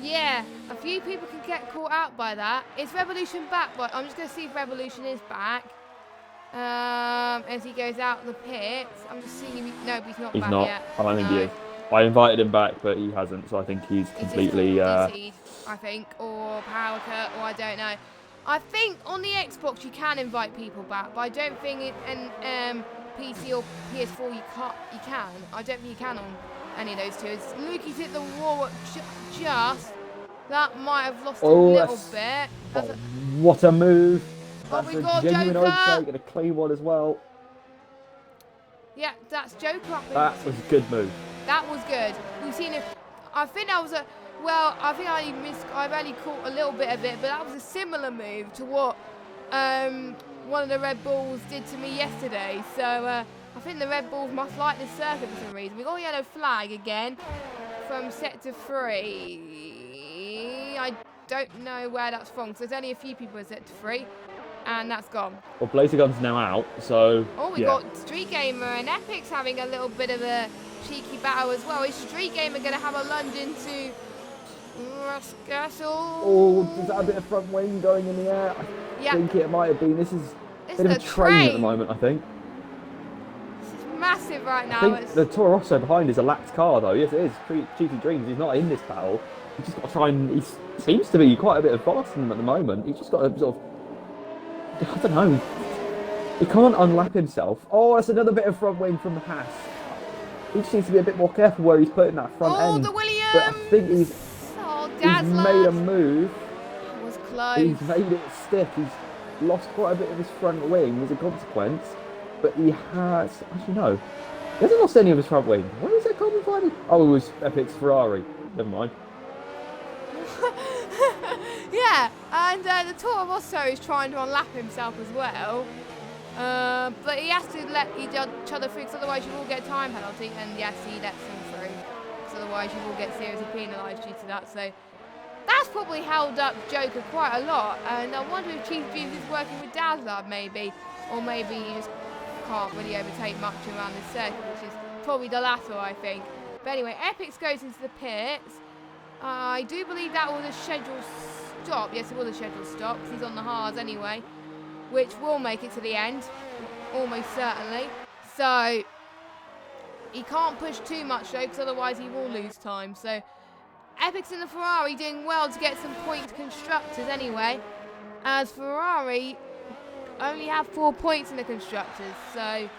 Yeah, a few people can get caught out by that. Is Revolution back? Right, I'm just going to see if Revolution is back. As he goes out the pits. I'm just seeing if no, he's not back yet. I don't think he is. I invited him back, but he hasn't, so I think he's completely... I think, or power cut, or I don't know. I think on the Xbox you can invite people back, but I don't think in PC or PS4 you can. I don't think you can on any of those two. Lukey's hit the wall just. That might have lost a little bit. What a move. That's a genuine overtake and a clean one as well. Yeah, that's Joker. That was a good move. That was good. We've seen it. I think that was a... Well, I think I've only caught a little bit of it, but that was a similar move to what one of the Red Bulls did to me yesterday. So I think the Red Bulls must like this circuit for some reason. We got a yellow flag again from sector 3. I don't know where that's from, because there's only a few people in sector 3, and that's gone. Well, Blazer Gun's now out, so... Oh, we got Street Gamer and Epic's having a little bit of a cheeky battle as well. Is Street Gamer going to have a lunge into Ruskastle? Oh, is that a bit of front wing going in the air? I think it might have been. This is a bit of a train at the moment, I think. This is massive right now. I think the Toro Rosso behind is a lapped car, though. Yes, it is. Cheeky Dreams, he's not in this battle. He's just got to try and... He seems to be quite a bit of faster than him at the moment. He's just got to sort of... I don't know. He can't unlap himself. Oh, that's another bit of front wing from the Haas. He just needs to be a bit more careful where he's putting that front end. The Williams! But I think he's made a move. That was close. He's made it stick. He's lost quite a bit of his front wing as a consequence. But he has... Actually, no. He hasn't lost any of his front wing. What is it called? Oh, it was Epic's Ferrari. Never mind. Yeah, and the Toro Rosso is trying to unlap himself as well. But he has to let each other through, because otherwise you will get a time penalty. And yes, he lets them through, because otherwise you will get seriously penalised due to that. So that's probably held up Joker quite a lot. And I wonder if Chief Dreams is working with Dazzler maybe, or maybe he just can't really overtake much around this circuit, which is probably the latter, I think. But anyway, Epix goes into the pits. I do believe that was a scheduled stop. Yes, it was a scheduled stop, because he's on the hards anyway, which will make it to the end, almost certainly. So he can't push too much though, because otherwise he will lose time. So Epix and the Ferrari doing well to get some points constructors anyway, as Ferrari only have 4 points in the constructors. So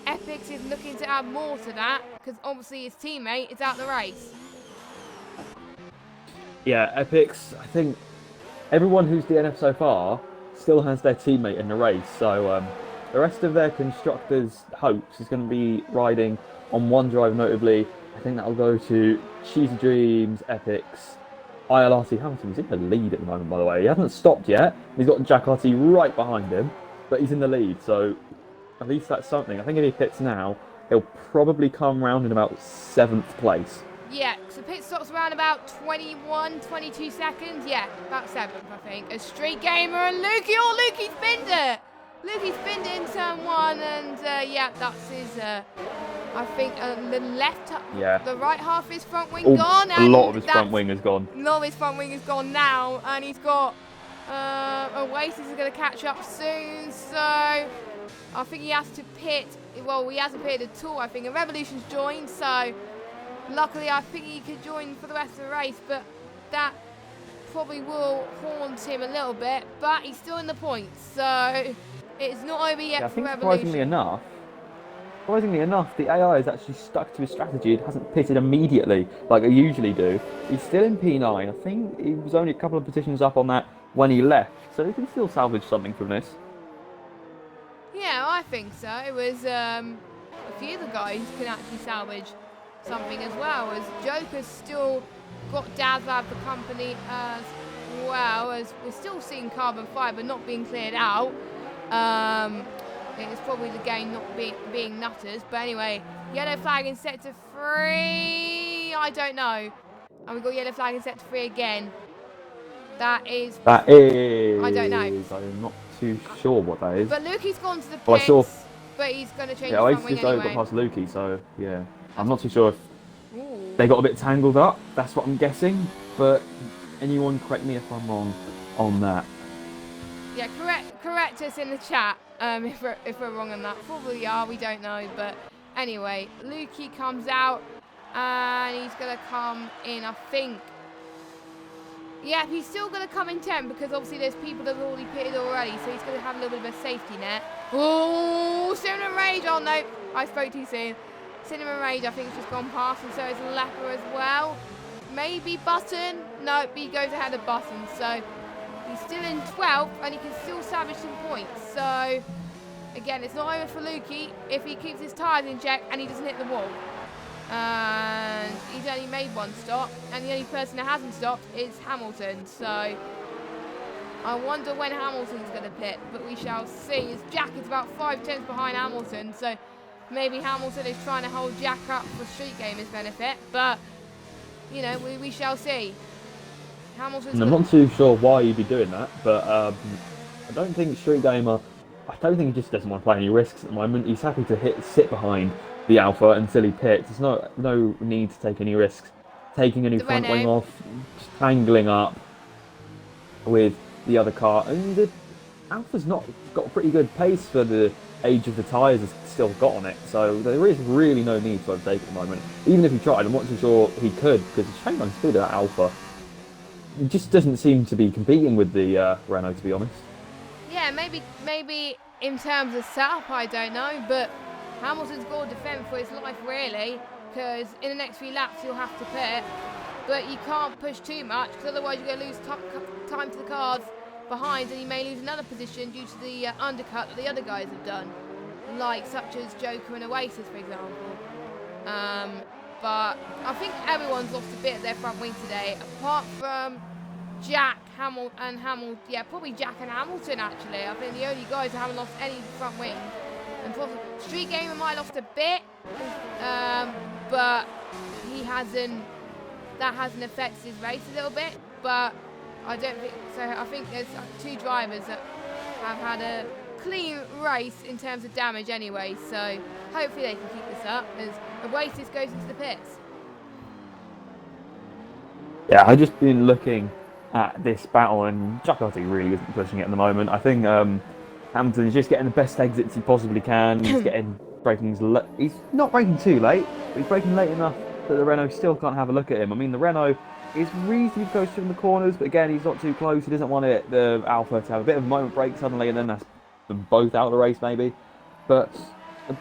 Epix is looking to add more to that, because obviously his teammate is out the race. Yeah, Epix, I think everyone who's DNF so far still has their teammate in the race. So the rest of their constructors' hopes is going to be riding on one drive, notably. I think that'll go to Cheesy Dreams, Epix, ILR3. Hamilton's in the lead at the moment, by the way. He hasn't stopped yet. He's got Jack RT right behind him, but he's in the lead. So at least that's something. I think if he pits now, he'll probably come round in about 7th place. Yeah, so pit stops around about 21, 22 seconds. Yeah, about 7th, I think. A Street Gamer and Lukey. Oh, Lukey spinned it. Luke's spinned in turn 1, and yeah, that's his. I think the the right half of his front wing gone. A lot of his front wing is gone. A lot of his front wing is gone now, and he's got Oasis is going to catch up soon. So I think he has to pit. Well, he hasn't pitted at all. I think, and Revolution's joined. So luckily, I think he could join for the rest of the race, but that probably will haunt him a little bit. But he's still in the points, so it's not over yet for Revolution. Surprisingly enough, the AI has actually stuck to his strategy. It hasn't pitted immediately like they usually do. He's still in P9. I think he was only a couple of positions up on that when he left, so he can still salvage something from this. Yeah, I think so. It was a few of the guys can actually salvage something as well, as Joker's still got Dazzler for company as well, as we're still seeing carbon fibre not being cleared out. It's probably the game not being nutters, but anyway, yellow flag in sector 3. I don't know. And we've got yellow flag in sector 3 again. That is. I don't know. I'm not too sure what that is. But Lukey's gone to the pits, but he's going to change his front wing anyway. Yeah, I got past Lukey, so yeah. I'm not too sure if they got a bit tangled up. That's what I'm guessing. But anyone correct me if I'm wrong on that. Yeah, correct us in the chat if we're wrong on that. Probably are, we don't know. But anyway, Lukey comes out and he's going to come in, I think. Yeah, he's still going to come in 10 because obviously there's people that have already pitted already. So he's going to have a little bit of a safety net. Oh, Cinnamon Rage. Oh, no, I spoke too soon. Cinnamon Rage, I think, has just gone past, and so is Leper as well. Maybe Button. No, he goes ahead of Button. So he's still in 12th, and he can still salvage some points. So, again, it's not over for Lukey if he keeps his tyres in check and he doesn't hit the wall. And he's only made one stop, and the only person that hasn't stopped is Hamilton. So I wonder when Hamilton's going to pit, but we shall see. As Jack is about 5 tenths behind Hamilton, so maybe Hamilton is trying to hold Jack up for Street Gamer's benefit, but you know, we shall see. Hamilton's I'm not too sure why you'd be doing that, but I don't think Street Gamer. I don't think he just doesn't want to play any risks at the moment. He's happy to sit behind the Alpha until he pits. There's no need to take any risks. Taking a new front wing off, tangling up with the other car, and the Alpha's not got a pretty good pace for the age of the tyres it's still got on it, so there is really no need to overtake at the moment. Even if he tried, I'm not too sure he could, because the chain line speed of that Alpha, it just doesn't seem to be competing with the Renault, to be honest. Yeah, maybe in terms of setup, I don't know, but Hamilton's got to defend for his life, really, because in the next few laps he'll have to pit, but you can't push too much, because otherwise you're going to lose time to the cars behind, and you may lose another position due to the undercut that the other guys have done, like such as Joker and Oasis, for example. But I think everyone's lost a bit of their front wing today, apart from Jack, Hamilton. Yeah, probably Jack and Hamilton, actually. I think the only guys who haven't lost any front wing. And probably Street Gamer might have lost a bit, but he hasn't. That hasn't affected his race a little bit, but I don't think so. I think there's 2 drivers that have had a clean race in terms of damage anyway, so hopefully they can keep this up as Oasis goes into the pits. Yeah, I've just been looking at this battle, and Giacotti really isn't pushing it at the moment. I think Hamilton's just getting the best exits he possibly can. He's he's not braking too late, but he's braking late enough that the Renault still can't have a look at him. I mean, the Renault is reasonably close to him in the corners, but again, he's not too close. He doesn't want the Alpha to have a bit of a moment break suddenly, and then that's them both out of the race maybe. But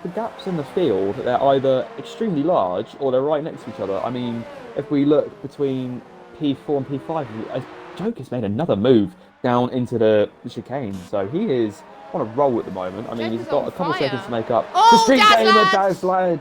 the gaps in the field, they're either extremely large or they're right next to each other. I mean, if we look between P4 and P5, Joker's made another move down into the chicane, so he is on a roll at the moment. I mean, he's got a couple of seconds to make up. Oh, the Street Gamer Dazzler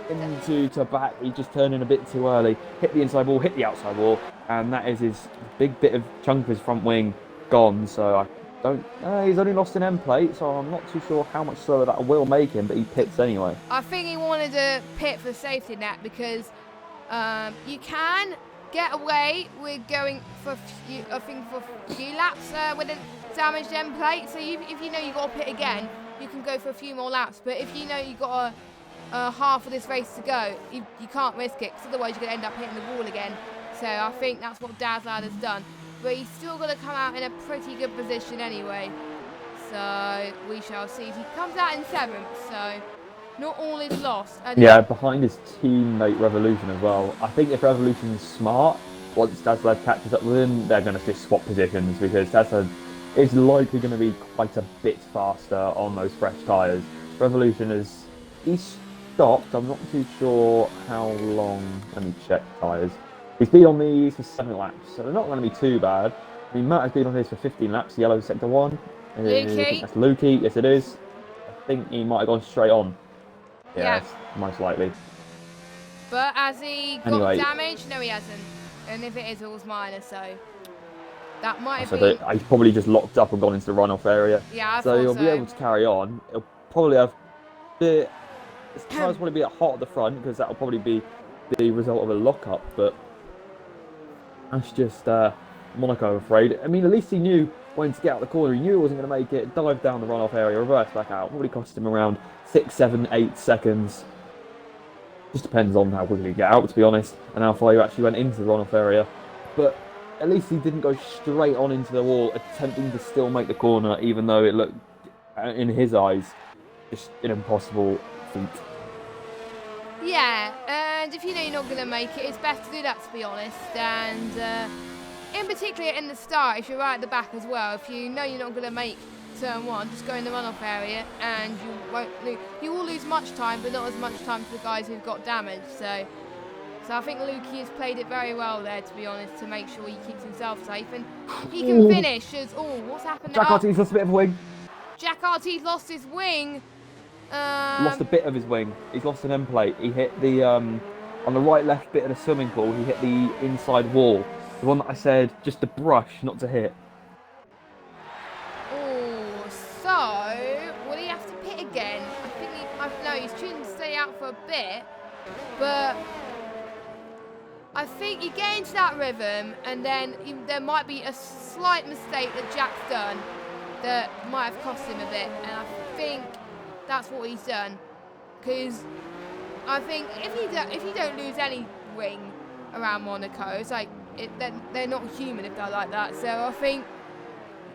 into back. He just turned in a bit too early, hit the inside wall, hit the outside wall, and that is his big bit of chunk of his front wing gone. So I don't. He's only lost an end plate, so I'm not too sure how much slower that will make him, but he pits anyway. I think he wanted to pit for the safety net because you can get away with going for a few laps damaged end plate. So if you know you've got to pit again, you can go for a few more laps. But if you know you've got half of this race to go, you can't risk it, because otherwise you're going to end up hitting the wall again. So I think that's what Dazzlad has done. But he's still going to come out in a pretty good position anyway. So we shall see. He comes out in 7th, so not all is lost. And yeah, behind his teammate Revolution as well. I think if Revolution's smart, once Dazzlad catches up with him, they're going to just swap positions, because Dazzlad is likely going to be quite a bit faster on those fresh tyres. Revolution he's stopped. I'm not too sure how long. Let me check tyres. He's been on these for 7 laps, so they're not going to be too bad. I mean, Matt has been on his for 15 laps, yellow sector 1. Lukey. That's Lukey, yes it is. I think he might have gone straight on. Yeah. Most likely. But has he got damage? No, he hasn't. And if it is, it was minor, so that might be. He's probably just locked up and gone into the runoff area. Yeah, so he'll be able to carry on. He'll probably have his tyres probably be hot at the front, because that'll probably be the result of a lockup. But that's just Monaco, I'm afraid. I mean, at least he knew when to get out the corner. He knew he wasn't going to make it. Dive down the runoff area, reverse back out. Probably cost him around 6, 7, 8 seconds. Just depends on how quickly you get out, to be honest, and how far you actually went into the runoff area. But at least he didn't go straight on into the wall, attempting to still make the corner, even though it looked, in his eyes, just an impossible feat. Yeah, and if you know you're not going to make it, it's best to do that, to be honest. And in particular in the start, if you're right at the back as well, if you know you're not going to make turn 1, just go in the runoff area, and you will lose much time, but not as much time for the guys who've got damage. So I think Lukey has played it very well there, to be honest, to make sure he keeps himself safe, and he can finish as what's happened now? Jack RT's lost a bit of a wing. Jack RT's lost his wing. Lost a bit of his wing. He's lost an end plate. He hit the on the right left bit of the swimming pool. He hit the inside wall, the one that I said just to brush, not to hit. So, will he have to pit again? I think no, he's choosing to stay out for a bit, but I think you get into that rhythm, and then there might be a slight mistake that Jack's done that might have cost him a bit, and I think that's what he's done. Because I think if you don't lose any wing around Monaco, it's like they're not human if they're like that. So I think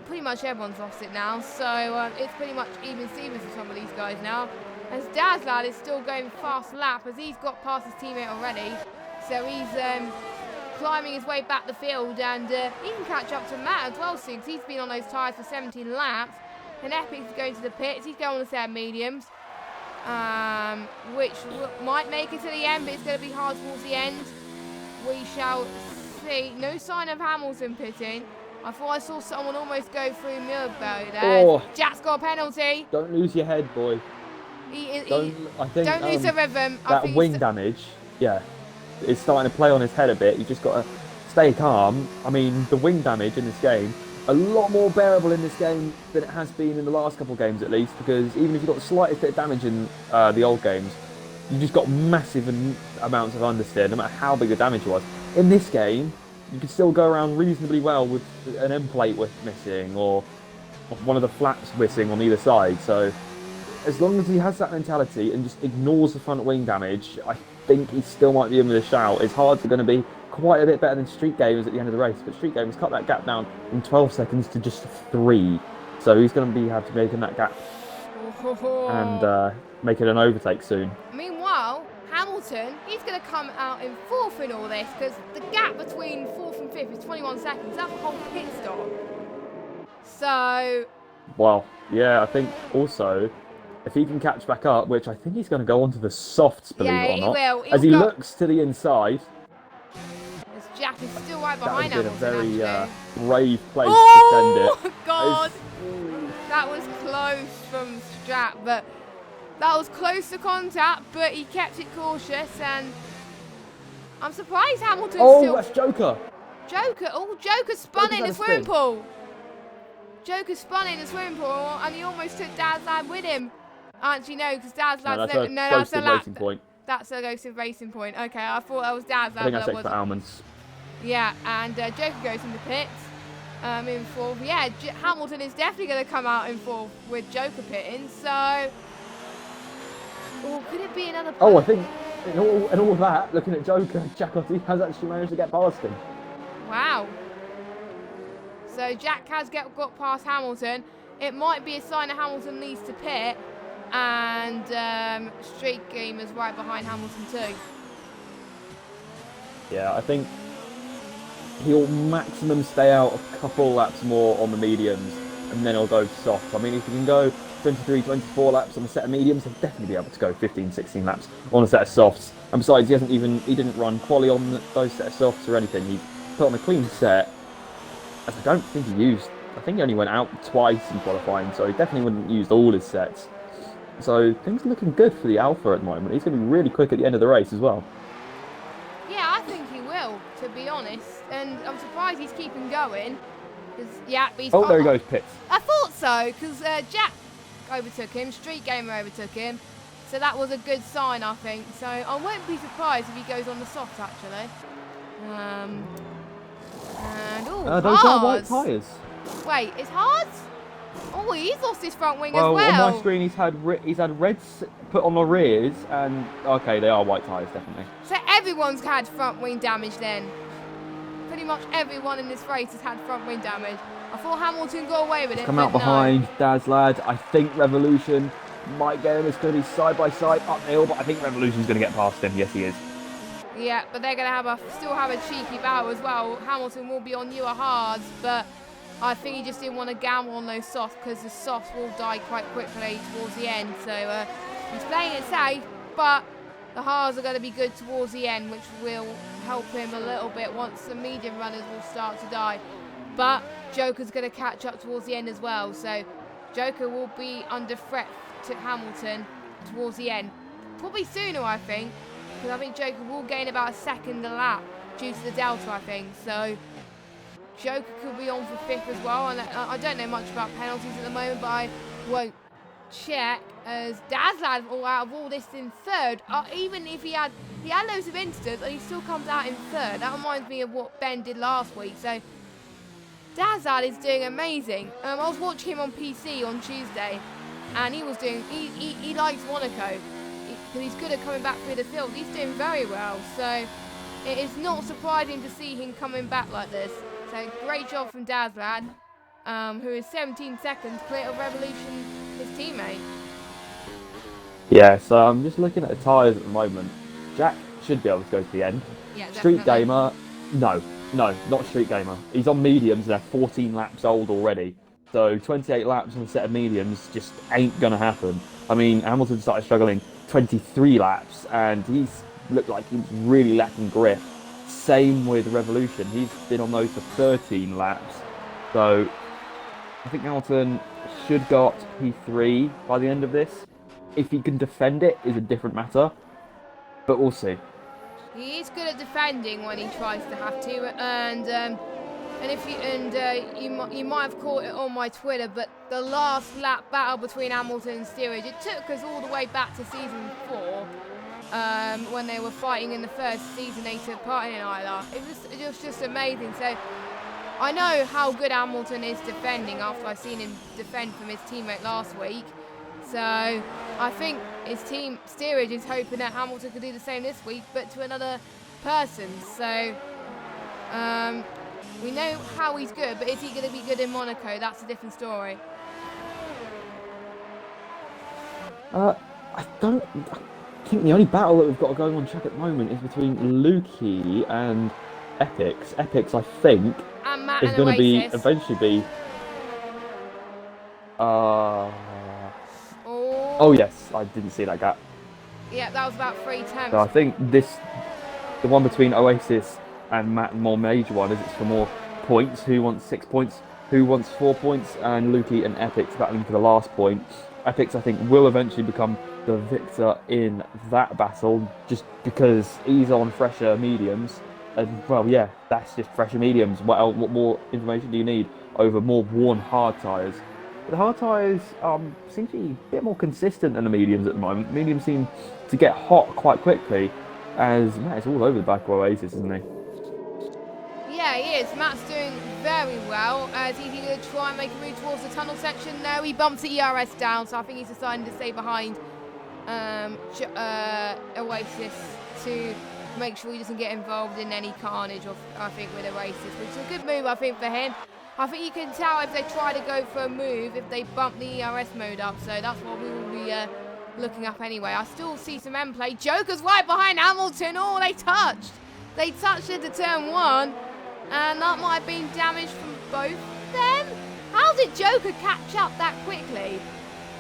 pretty much everyone's lost it now, so it's pretty much even Stevens for some of these guys now. As Dazzlad is still going fast lap, as he's got past his teammate already, so he's climbing his way back the field, and he can catch up to Matt as well soon, because he's been on those tyres for 17 laps. And Epic's going to the pits, he's going on the 7 mediums, which might make it to the end, but it's going to be hard towards the end. We shall see. No sign of Hamilton pitting. I thought I saw someone almost go through Milberg there. Oh. Jack's got a penalty. Don't lose your head, boy. Don't lose the rhythm. That wing damage, yeah, is starting to play on his head a bit. You just got to stay calm. I mean, the wing damage in this game, a lot more bearable in this game than it has been in the last couple of games, at least, because even if you got the slightest bit of damage in the old games, you just got massive amounts of understeer, no matter how big the damage was. In this game, you can still go around reasonably well with an end plate missing, or one of the flaps missing on either side. So as long as he has that mentality and just ignores the front wing damage, I think he still might be in with a shout. It's hard to going to be quite a bit better than Street Gamers at the end of the race, but Street Gamers cut that gap down from 12 seconds to just 3. So he's going to be have to make that gap and make it an overtake soon. Meanwhile, Hamilton, he's going to come out in 4th in all this, because the gap between 4th and 5th is 21 seconds. That's a whole pit stop. So... Well, yeah, I think also, if he can catch back up, which I think he's going to go onto the softs, believe it or not, will. as he looks to the inside. As Jack is still right behind Hamilton, that would have been a very brave place to send it. Oh, God! That was close from Strat, but that was close to contact, but he kept it cautious, and I'm surprised Hamilton still... Oh, that's Joker! Joker spun in the swimming pool! Joker spun in the swimming pool, and he almost took Dazzlad with him. Actually, no, because Dazzlad's... that's a racing point. That's a ghosted racing point. Okay, I thought that was Dazzlad. I think that's extra almonds. Yeah, and Joker goes in the pits. in fourth. Yeah, Hamilton is definitely going to come out in fourth with Joker pitting. So, could it be another? Oh, I think in all that, looking at Joker, Jacotti has actually managed to get past him. Wow. So Jack has got past Hamilton. It might be a sign that Hamilton needs to pit, and Street Game is right behind Hamilton too. Yeah, I think he'll maximum stay out a couple laps more on the mediums, and then he'll go soft. I mean, if he can go 23, 24 laps on a set of mediums, he'll definitely be able to go 15, 16 laps on a set of softs. And besides, he didn't run quali on those set of softs or anything. He put on a clean set, as I don't think I think he only went out twice in qualifying, so he definitely wouldn't use all his sets. So things are looking good for the Alpha at the moment. He's going to be really quick at the end of the race as well. Yeah, I think he will, to be honest. And I'm surprised he's keeping going. There he goes, pits. I thought so, because Jack overtook him, Street Gamer overtook him. So that was a good sign, I think. So I won't be surprised if he goes on the soft, actually. Those are white tyres. Wait, it's hard? Oh, he's lost his front wing as well. On my screen, he's had reds put on the rears, and okay, they are white tyres, definitely. So everyone's had front wing damage then. Pretty much everyone in this race has had front wing damage. I thought Hamilton got away with it. Come out behind Daz Lad. I think Revolution might get him. It's going to be side by side uphill, but I think Revolution's going to get past him. Yes, he is. Yeah, but they're going to still have a cheeky battle as well. Hamilton will be on newer hards, but I think he just didn't want to gamble on those softs because the softs will die quite quickly towards the end. So he's playing it safe, but the hards are going to be good towards the end, which will help him a little bit once the medium runners will start to die. But Joker's going to catch up towards the end as well. So Joker will be under threat to Hamilton towards the end. Probably sooner, I think, because I think Joker will gain about a second a lap due to the delta, I think. So Joker could be on for fifth as well. And I don't know much about penalties at the moment, but I won't check, as Dazlad out of all this in third. Even if he had loads of incidents and he still comes out in third. That reminds me of what Ben did last week. So Dazlad is doing amazing. I was watching him on PC on Tuesday, and he likes Monaco because he's good at coming back through the field. He's doing very well. So it is not surprising to see him coming back like this. So great job from Dazlad, who is 17 seconds clear of Revolution, his teammate. Yeah, so I'm just looking at the tyres at the moment. Jack should be able to go to the end. Yeah, Street Gamer, no, not Street Gamer. He's on mediums, they're 14 laps old already. So 28 laps on a set of mediums just ain't going to happen. I mean, Hamilton started struggling 23 laps, and he's looked like he was really lacking grip. Same with Revolution. He's been on those for 13 laps. So I think Hamilton should go up to P3 by the end of this. If he can defend it is a different matter, but we'll see. He is good at defending when he tries to have to, and if you might have caught it on my Twitter, but the last lap battle between Hamilton and Steerage, it took us all the way back to season 4. When they were fighting in the first season they took part in ILR. It was just amazing. So I know how good Hamilton is defending after I've seen him defend from his teammate last week. So I think his team, Steerage, is hoping that Hamilton could do the same this week, but to another person. So we know how he's good, but is he going to be good in Monaco? That's a different story. I think the only battle that we've got going on track at the moment is between Lukey and Epix. Epix, I think, is going to eventually be. Oh yes, I didn't see that gap. Yeah, that was about 3 tenths. So I think the one between Oasis and Matt, more major one, is it's for more points. Who wants 6 points? Who wants 4 points? And Lukey and Epix battling for the last point. Epix, I think, will eventually become the victor in that battle, just because he's on fresher mediums. And well, yeah, that's just fresher mediums. What more information do you need over more worn hard tyres? The hard tyres seem to be a bit more consistent than the mediums at the moment. Mediums seem to get hot quite quickly, as Matt is all over the back of Oasis, isn't he? Yeah, Yeah, he is. Matt's doing very well. Is he going to try and make a move towards the tunnel section? No, he bumps the ERS down, so I think he's deciding to stay behind Oasis to make sure he doesn't get involved in any carnage, I think, with Oasis, which is a good move, I think, for him. I think you can tell if they try to go for a move, if they bump the ERS mode up, so that's what we will be looking up anyway. I still see some end play. Joker's right behind Hamilton. Oh, they touched. They touched into turn 1, and that might have been damage from both of them. How did Joker catch up that quickly?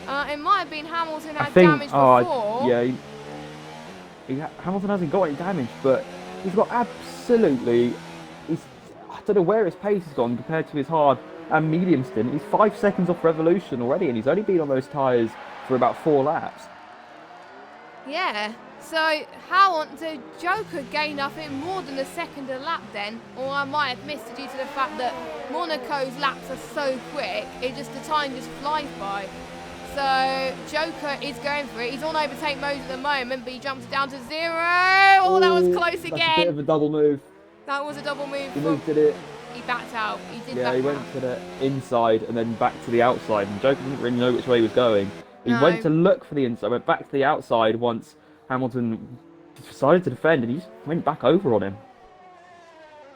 It might have been Hamilton had damage before. Yeah, Hamilton hasn't got any damage, but he's got absolutely... I don't know where his pace has gone compared to his hard and medium stint. He's 5 seconds off Revolution already, and he's only been on those tyres for about 4 laps. Yeah, so so Joker gained, I think, more than a second a lap then, or I might have missed it due to the fact that Monaco's laps are so quick, the time just flies by. So Joker is going for it. He's on overtake mode at the moment, but he jumps down to 0. Oh, that was close again. That's a bit of a double move. That was a double move. He moved it. He backed out. He did Yeah, he went to the inside and then back to the outside, and Joker didn't really know which way he was going. He went to look for the inside, went back to the outside once Hamilton decided to defend, and he just went back over on him.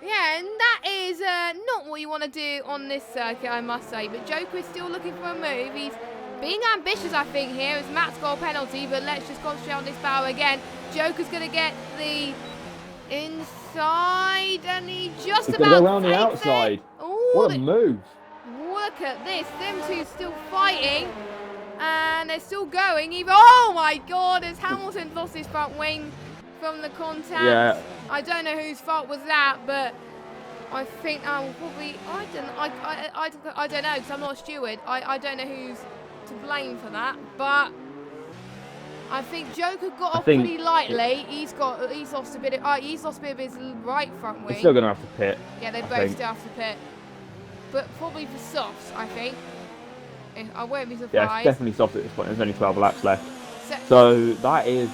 Yeah, and that is not what you want to do on this circuit, I must say. But Joker is still looking for a move. He's being ambitious, I think, here, as Matt's got a penalty, but let's just concentrate on this battle again. Joker's going to get the inside, and he just about go around the outside. Ooh, what a move. Look at this. Them two still fighting, and they're still going. Oh, my God, as Hamilton lost his front wing from the contact. Yeah. I don't know whose fault was that, but I think I will probably... I don't know, because I'm not a steward. I don't know who's to blame for that, but I think Joker got off pretty lightly. He's lost a bit of his right front wing. He's still gonna have to pit. Yeah, they both still have to pit, but probably for softs, I think. I won't be surprised. Yeah, it's definitely soft at this point. There's only 12 laps left, so that is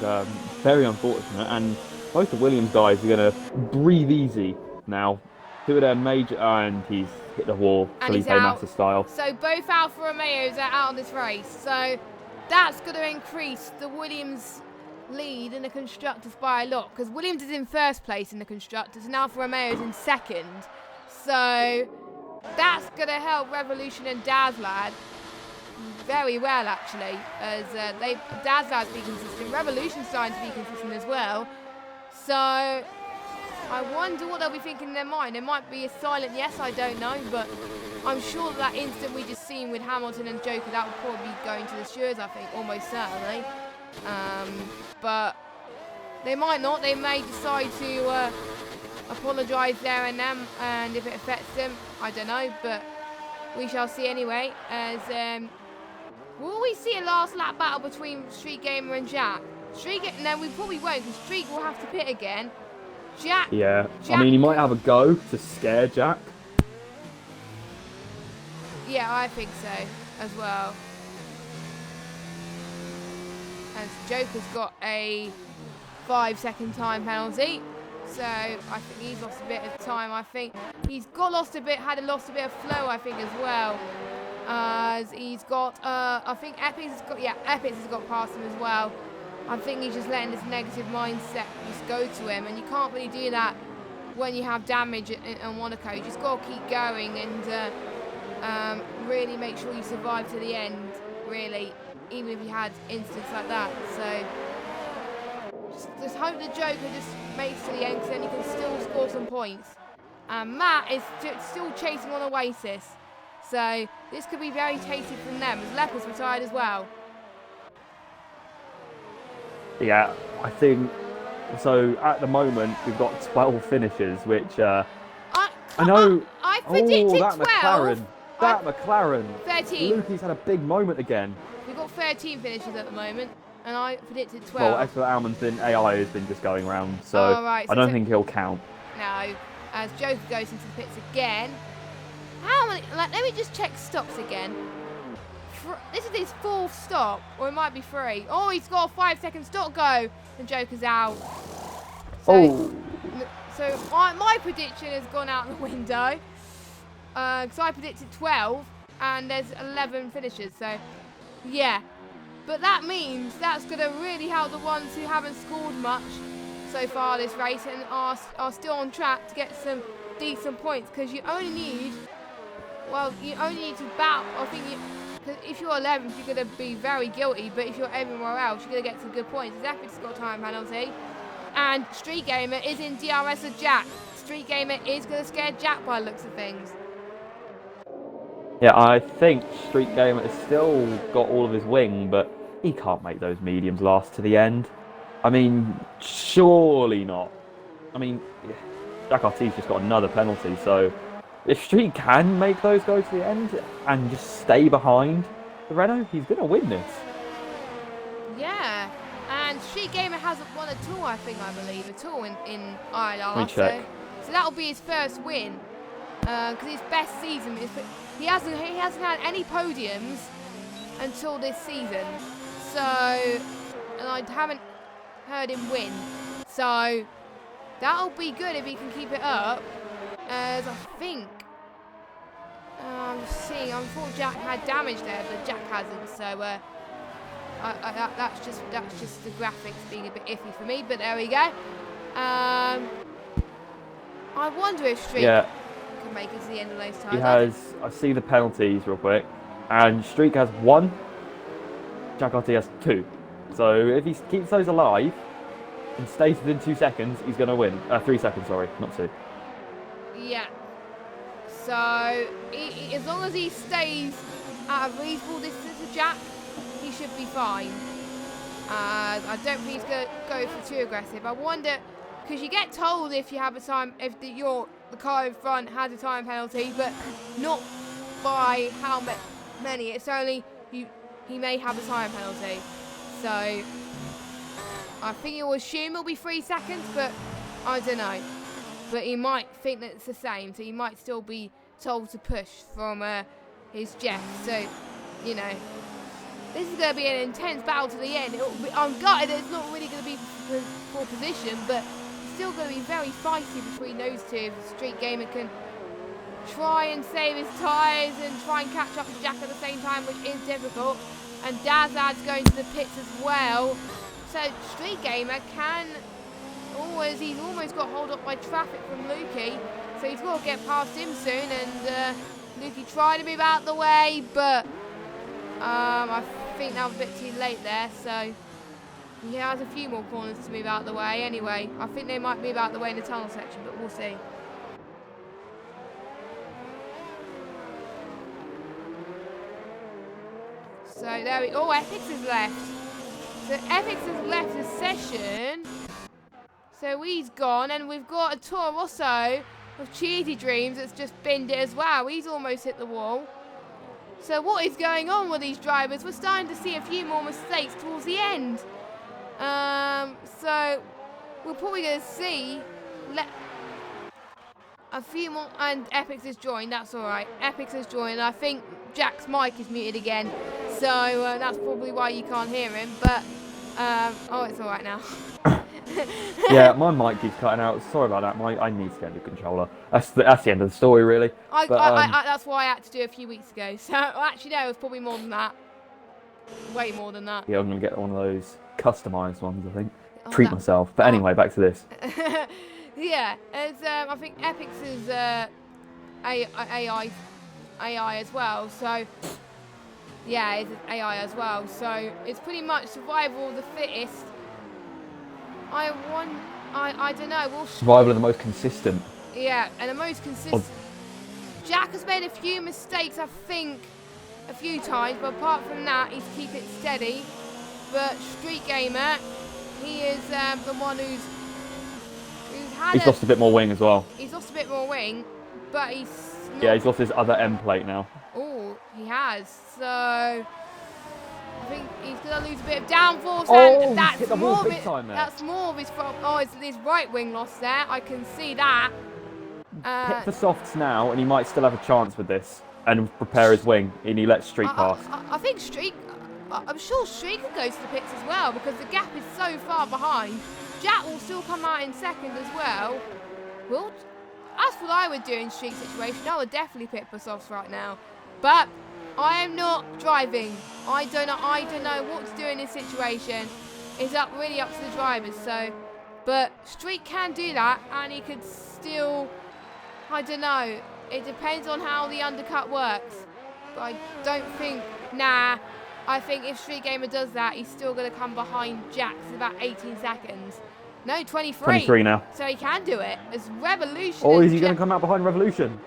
very unfortunate. And both the Williams guys are gonna breathe easy now. Two of their major, and he's hit the wall, Felipe Massa style. So both Alfa Romeos are out of this race. So that's going to increase the Williams lead in the Constructors by a lot, because Williams is in first place in the Constructors and Alfa Romeo is in second. So that's going to help Revolution and Dazzlad very well, actually, as Dazzlad's be consistent. Revolution's starting to be consistent as well. So I wonder what they'll be thinking in their mind. It might be a silent yes, I don't know, but I'm sure that instant we just seen with Hamilton and Joker, that would probably be going to the stewards, I think, almost certainly. But they might not. They may decide to apologise there and then, and if it affects them, I don't know, but we shall see anyway. As will we see a last lap battle between Street Gamer and Jack? No, we probably won't, because Street will have to pit again. Jack. I mean, he might have a go to scare Jack. Yeah, I think so as well. As Joker's got a 5-second time penalty, so I think he's lost a bit of time. I think he's lost a bit of flow, I think, as well. As he's got, I think Epix has got past him as well. I think he's just letting this negative mindset just go to him, and you can't really do that when you have damage in Monaco. You just got to keep going and really make sure you survive to the end, really, even if you had incidents like that. So just hope the Joker just makes to the end, because then he can still score some points. And Matt is still chasing on Oasis, so this could be very tasty from them, as Leper's retired as well. Yeah, I think so. At the moment, we've got 12 finishes, which I know. I predicted 12. McLaren. 13. Lukey's had a big moment again. We've got 13 finishes at the moment, and I predicted 12. Well, Expert Alman's AI has been just going around, so I don't think he'll count. No, as Joker goes into the pits again. How many? Let me just check stops again. This is his 4th stop, or it might be 3. Oh, he's got a 5-second stop go, and Joker's out. So So my prediction has gone out the window. Because I predicted 12 and there's 11 finishers. So, yeah. But that means that's going to really help the ones who haven't scored much so far this race and are still on track to get some decent points. Because you only need to battle. I think cause if you're 11th, you're going to be very guilty. But if you're everywhere else, you're going to get some good points. Zephyrd's got a time penalty. And Street Gamer is in DRS with Jack. Street Gamer is going to scare Jack by the looks of things. Yeah, I think Street Gamer has still got all of his wing, but he can't make those mediums last to the end. I mean, surely not. I mean, Jack RT's just got another penalty, so if Street can make those go to the end and just stay behind the Renault, he's going to win this. Yeah, and Street Gamer hasn't won at all, I believe, at all in ILR. Let me check. So that'll be his first win. Because his best season is he hasn't had any podiums until this season. So, and I haven't heard him win. So that'll be good if he can keep it up. As I think I'm just seeing. I thought Jack had damage there, but Jack hasn't. So that's just the graphics being a bit iffy for me. But there we go. I wonder if Street can make it to the end of those times. He has, I see the penalties real quick, and Streak has 1, Jack RT has 2. So if he keeps those alive and stays within 2 seconds, he's going to win. 3 seconds, sorry, not 2. Yeah. So as long as he stays at a reasonable distance to Jack, he should be fine. I don't think he's going to go for too aggressive. I wonder, because you get told if you have a time, if the car in front has a time penalty, but not by how many. It's only he may have a time penalty. So I think he'll assume it'll be 3 seconds, but I don't know. But he might think that it's the same, so he might still be told to push from his jet. So, you know, this is going to be an intense battle to the end. I'm gutted that it's not really going to be for position, but still going to be very feisty between those two. If the Street Gamer can try and save his tyres and try and catch up to Jack at the same time, which is difficult. And Dazad's going to the pits as well. So Street Gamer he's almost got hold up by traffic from Lukey. So he's got to get past him soon. And Lukey tried to move out the way, but I think that was a bit too late there. So he has a few more corners to move out the way anyway. I think they might move out the way in the tunnel section, but we'll see. So there we go. Oh, Epix has left. So Epix has left the session. So he's gone, and we've got a Toro Rosso of Cheesy Dreams that's just binned it as well. He's almost hit the wall. So what is going on with these drivers? We're starting to see a few more mistakes towards the end. So we're probably going to see a few more, and Epix has joined. That's all right. Epix has joined. I think Jack's mic is muted again, so that's probably why you can't hear him. But oh, it's all right now. Yeah, my mic keeps cutting out. Sorry about that. I need to get a new controller. That's the end of the story, really. That's why I had to do a few weeks ago. So actually, no, it was probably more than that. Way more than that. Yeah, I'm going to get one of those customised ones, I think. Treat myself. But anyway, back to this. Yeah, I think Epix is AI as well. So yeah, it's AI as well. So it's pretty much survival of the fittest. I don't know. Survival of the most consistent. Yeah, and the most consistent. Jack has made a few mistakes, I think, a few times, but apart from that, he's keeping it steady. But Street Gamer, he is the one who's lost a bit more wing as well. He's lost a bit more wing, but he's not... Yeah, he's lost his other end plate now. Oh, he has. So I think he's going to lose a bit of downforce, and that's more of it. That's more of his fault. Oh, it's his right wing lost there. I can see that. Pit for softs now, and he might still have a chance with this, and prepare his wing, and he lets Street pass. I think Street. I'm sure Street can go to the pits as well because the gap is so far behind. Jack will still come out in second as well. Well, that's what I would do in street situation. I would definitely pick for softs right now. But I am not driving. I don't know what to do in this situation. It's really up to the drivers. So, but street can do that, and he could still. I don't know. It depends on how the undercut works. But I don't think. Nah. I think if Street Gamer does that, he's still going to come behind Jax in about 18 seconds. No, 23. 23 now. So he can do it. It's Revolution. Or is he going to come out behind Revolution?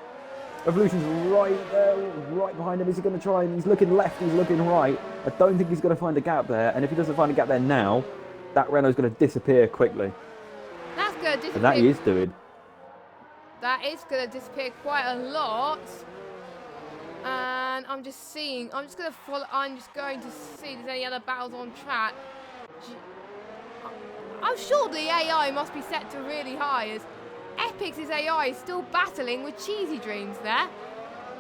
Revolution's right there, right behind him. Is he going to try and he's looking left, he's looking right. I don't think he's going to find a gap there. And if he doesn't find a gap there now, that Renault's going to disappear quickly. That's going to disappear. And that he is doing. That is going to disappear quite a lot. And I'm just going to follow, I'm just going to see if there's any other battles on track. I'm sure the AI must be set to really high, as Epic's AI is still battling with Cheesy Dreams there.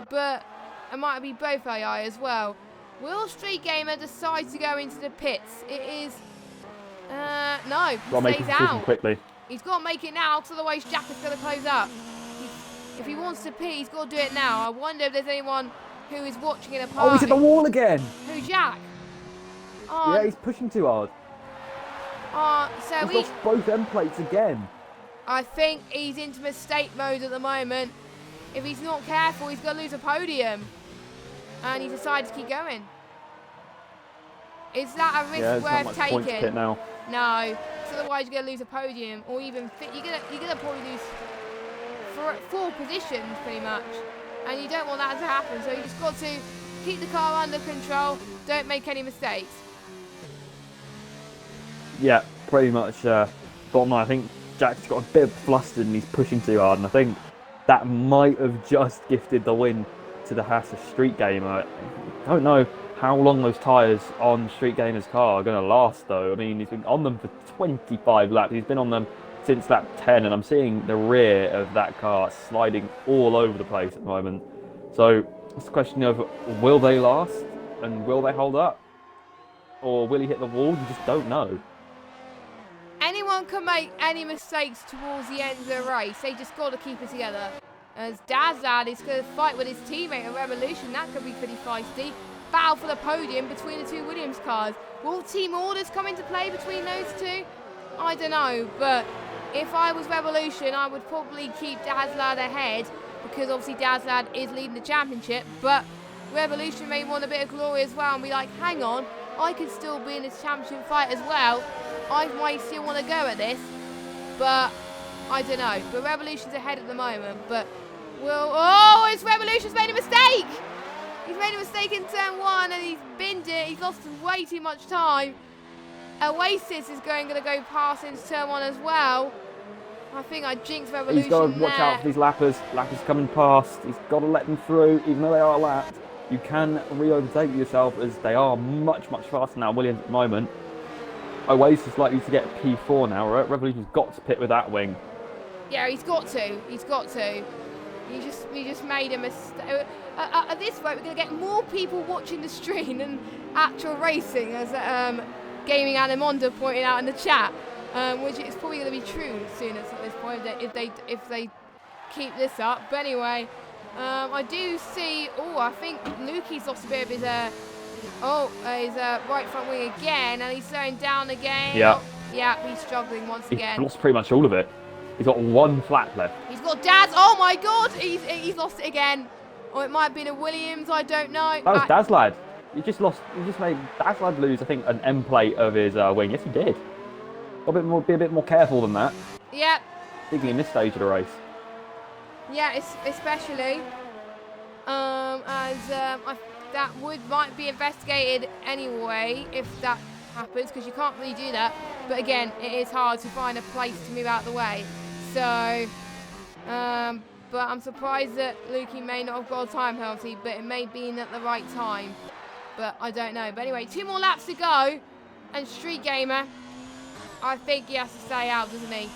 But it might be both AI as well. Will Street Gamer decide to go into the pits? It is, no, he stays out. Quickly. He's got to make it now, because otherwise Jack is going to close up. If he wants to pit, he's got to do it now. I wonder if there's anyone who is watching in a party. Oh, he's at the wall again. Who, Jack? Yeah, he's pushing too hard. So he's lost both end plates again. I think he's into mistake mode at the moment. If he's not careful, he's going to lose a podium. And he decided to keep going. Is that a risk worth taking? Pit now. No, because otherwise you're going to lose a podium, or even you're going to probably lose four positions pretty much, and you don't want that to happen. So you just got to keep the car under control. Don't make any mistakes. Yeah, pretty much. Bottom line, I think Jack's got a bit flustered and he's pushing too hard, and I think that might have just gifted the win to the Haas of Street Gamer. I don't know how long those tyres on Street Gamer's car are going to last, though. I mean, he's been on them for 25 laps. He's been on them since lap 10, and I'm seeing the rear of that car sliding all over the place at the moment. So it's a question of, will they last and will they hold up? Or will he hit the wall? You just don't know. Anyone can make any mistakes towards the end of the race. They just got to keep it together. As Dazad is going to fight with his teammate at Revolution, that could be pretty feisty. Battle for the podium between the two Williams cars. Will team orders come into play between those two? I don't know, but if I was Revolution, I would probably keep Dazlad ahead, because obviously Dazlad is leading the championship, but Revolution may want a bit of glory as well and be like, hang on, I could still be in this championship fight as well. I might still want to go at this, but I don't know. But Revolution's ahead at the moment, but it's Revolution's made a mistake! He's made a mistake in turn 1 and he's binned it. He's lost way too much time. Oasis is going to go past into turn 1 as well. I think I jinxed Revolution. He's got to watch out for these lappers. Lappers coming past. He's got to let them through, even though they are lapped. You can re-overtake yourself, as they are much, much faster now. Williams at the moment. Oasis is likely to get P4 now, right? Revolution's got to pit with that wing. Yeah, he's got to. He's got to. He just made a mistake. At this rate, we're going to get more people watching the stream than actual racing, as Gaming Anamonda pointed out in the chat, which is probably going to be true soon at this point if they keep this up. But anyway, I do see. I think Lukey's lost a bit of his his right front wing again, and he's slowing down again. Yeah. Yeah, he's struggling once again. He's lost pretty much all of it. He's got one flat left. He's got Daz. Oh my God, he's lost it again. Or it might have been a Williams. I don't know. That was Dazlad. You just made Dazlad lose, I think, an end plate of his wing. Yes, he did. Be a bit more careful than that. Yep. Particularly in this stage of the race. Yeah, especially that might be investigated anyway if that happens, because you can't really do that. But again, it is hard to find a place to move out of the way. So, but I'm surprised that Lukey may not have got a time penalty, but it may be in at the right time. But I don't know. But anyway, 2 more laps to go, and Street Gamer, I think he has to stay out, doesn't he?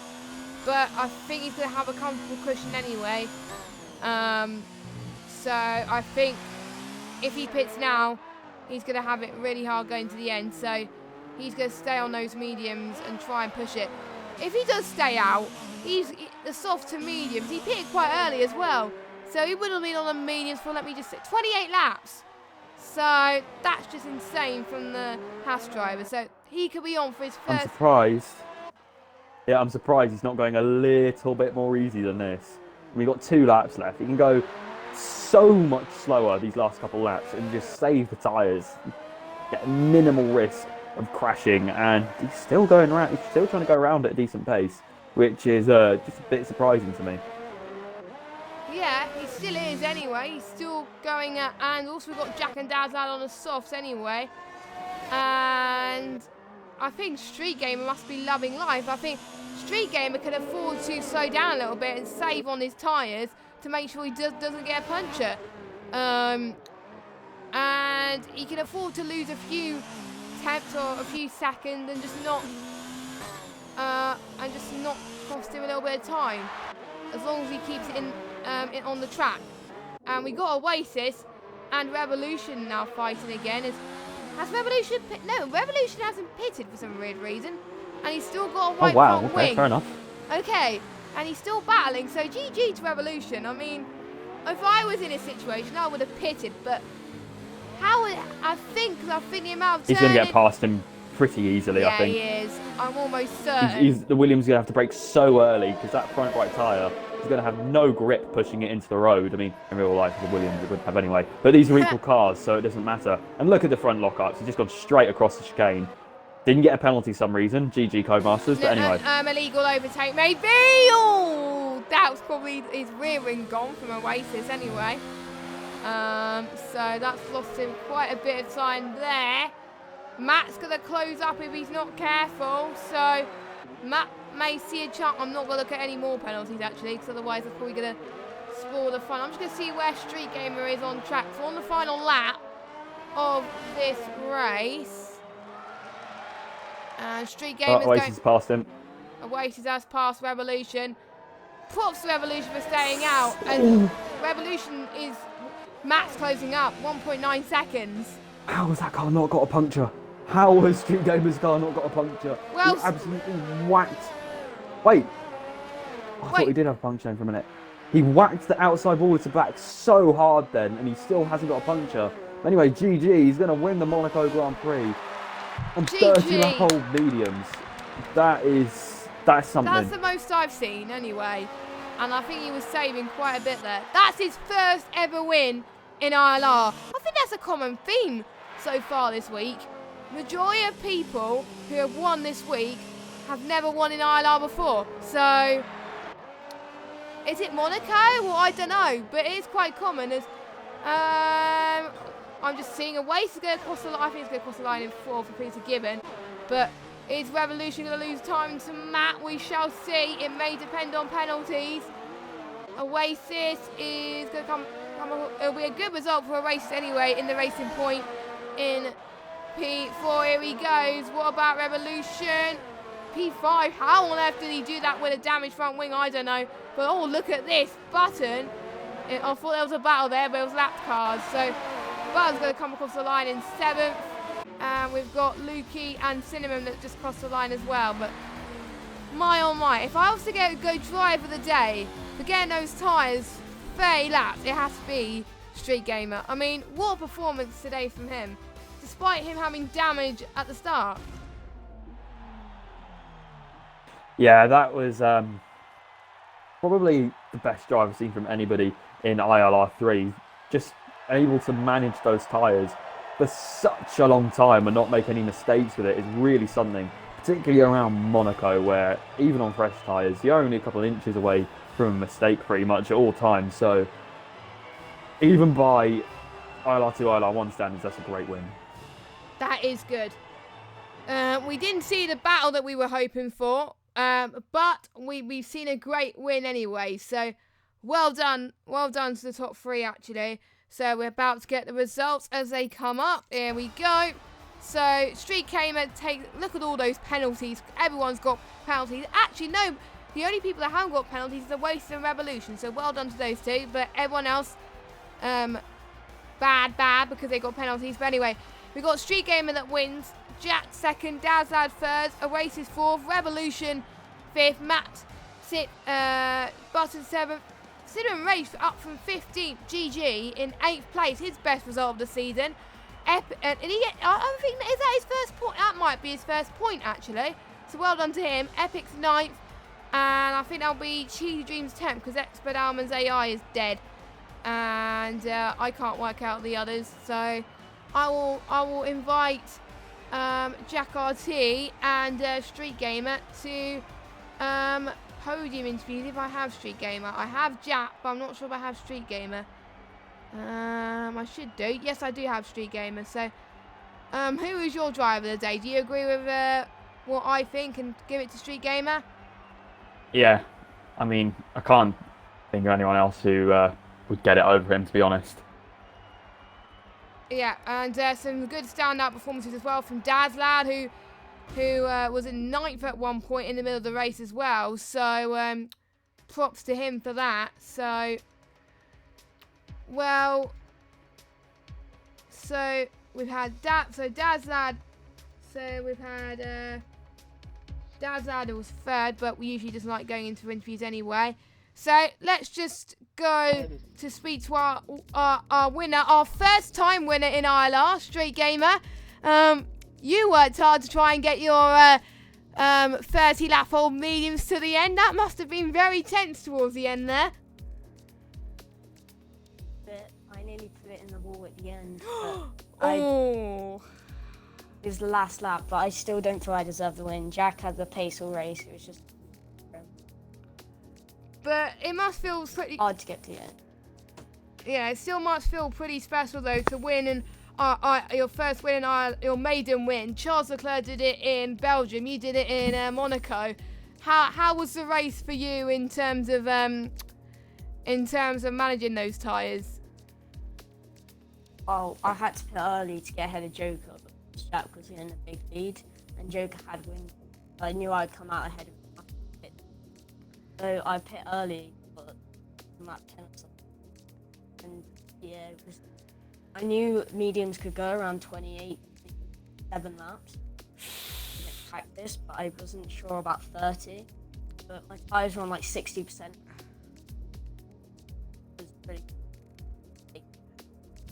But I think he's going to have a comfortable cushion anyway. So I think if he pits now, he's going to have it really hard going to the end. So he's going to stay on those mediums and try and push it. if he does stay out, the soft to mediums. He pitted quite early as well. So he would have been on the mediums for, let me just say, 28 laps. So that's just insane from the Haas driver. So he could be on for his first. I'm surprised. Yeah, I'm surprised he's not going a little bit more easy than this. We've got 2 laps left. He can go so much slower these last couple laps and just save the tyres. Get minimal risk of crashing, and he's still going around. He's still trying to go around at a decent pace, which is just a bit surprising to me. Yeah, he still is anyway. He's still going at, and also we've got Jack and Dad's out on the softs anyway. And I think Street Gamer must be loving life. I think Street Gamer can afford to slow down a little bit and save on his tyres to make sure he doesn't get a puncture. And he can afford to lose a few tenths or a few seconds and just not cost him a little bit of time, as long as he keeps it in on the track. And we got Oasis and Revolution now fighting again. Has Revolution no, Revolution hasn't pitted for some weird reason, and he's still got a white front wing. Fair enough. Okay, and he's still battling, so GG to Revolution. I mean, if I was in his situation, I would have pitted, but I think the amount of he's going to get past him pretty easily, I think. Yeah, he is. I'm almost certain. The Williams is going to have to brake so early because that front right tyre is going to have no grip pushing it into the road. I mean, in real life, the Williams it would have anyway. But these are equal cars, so it doesn't matter. And look at the front lockups. He's just gone straight across the chicane. Didn't get a penalty for some reason. GG Codemasters, but anyway. Illegal overtake, maybe. Oh, that was probably his rear wing gone from Oasis anyway. So that's lost him quite a bit of time there. Matt's going to close up if he's not careful. So Matt may see a chance. I'm not going to look at any more penalties actually, because otherwise that's probably going to spoil the fun. I'm just going to see where Street Gamer is on track. So on the final lap of this race. And Street Gamer's Oasis passed him. Oasis has passed Revolution. Props to Revolution for staying out. And Revolution is Matt's closing up, 1.9 seconds. How has that car not got a puncture? How has Street Gamer's car not got a puncture? Well, he absolutely whacked. Wait. I thought he did have a puncture then for a minute. He whacked the outside wall to back so hard then, and he still hasn't got a puncture. Anyway, GG. He's going to win the Monaco Grand Prix on 30 lap old mediums. That's something. That's the most I've seen anyway. And I think he was saving quite a bit there. That's his first ever win in ILR. I think that's a common theme so far this week. Majority of people who have won this week have never won in ILR before. So, is it Monaco? Well, I don't know. But it is quite common. As I'm just seeing Oasis going to cross the line. I think it's going to cross the line in 4 for Peter Gibbon. But is Revolution going to lose time to Matt? We shall see. It may depend on penalties. Oasis is going to come. It'll be a good result for Oasis anyway in the Racing Point in P4. Here he goes. What about Revolution? P5. How on earth did he do that with a damaged front wing? I don't know. But oh, look at this. Button. I thought there was a battle there, but it was lap cars. So Button's going to come across the line in 7th. And we've got Lukey and Cinnamon that just crossed the line as well. But my oh my, if I was to go drive of the day for getting those tyres 30 laps, it has to be Street Gamer. I mean, what a performance today from him, despite him having damage at the start. Yeah, that was probably the best drive I've seen from anybody in ILR3. Just able to manage those tyres for such a long time and not make any mistakes with it is really something, particularly around Monaco, where even on fresh tyres, you're only a couple of inches away from a mistake pretty much at all times. So even by ILR2, ILR1 standards, that's a great win. That is good. We didn't see the battle that we were hoping for, but we've seen a great win anyway. So well done to the top 3 actually. So we're about to get the results as they come up. Here we go. So Street Gamer, look at all those penalties. Everyone's got penalties. Actually, no, the only people that haven't got penalties is Oasis and Revolution. So well done to those 2. But everyone else, bad because they got penalties. But anyway, we got Street Gamer that wins. Jack 2nd, Dazad 3rd, Oasis 4th, Revolution 5th. Matt Button 7th. Sidon Race up from 15th. GG in 8th place. His best result of the season. Did he get, I think, is that his first point? That might be his first point, actually. So well done to him. Epic's 9th. And I think that'll be Cheesy Dreams 10th because Expert Almond's AI is dead. And I can't work out the others. So I will invite Jack RT and Street Gamer to podium interviews if I have Street Gamer. I have Jack, but I'm not sure if I have Street Gamer. I should do. Yes, I do have Street Gamer. So who is your driver of the day? Do you agree with what I think and give it to Street Gamer? Yeah, I mean, I can't think of anyone else who would get it over him, to be honest. Yeah, and some good standout performances as well from Dazlad, who was in 9th at one point in the middle of the race as well. So props to him for that. So, well, so we've had that. So Dazlad. So we've had Dazlad who was 3rd, but we usually doesn't like going into interviews anyway. So let's just go to speak to our winner, our first time winner in ILR, Street Gamer. You worked hard to try and get your 30 lap old mediums to the end. That must have been very tense towards the end there. But I nearly put it in the wall at the end. It was the last lap, but I still don't feel I deserve the win. Jack had the pace all race. It was just But it must feel pretty hard to get to it. Yeah, it still must feel pretty special though to win and your first win in your maiden win. Charles Leclerc did it in Belgium. You did it in Monaco. How was the race for you in terms of managing those tyres? Oh, I had to pit early to get ahead of Joker, but Jack was in a big lead, and Joker had wins. I knew I'd come out ahead of him. So I pit early, but lap 10 or something. And yeah, I knew mediums could go around 28, 7 laps in practice, but I wasn't sure about 30. But my tyres were on like 60%. It was pretty.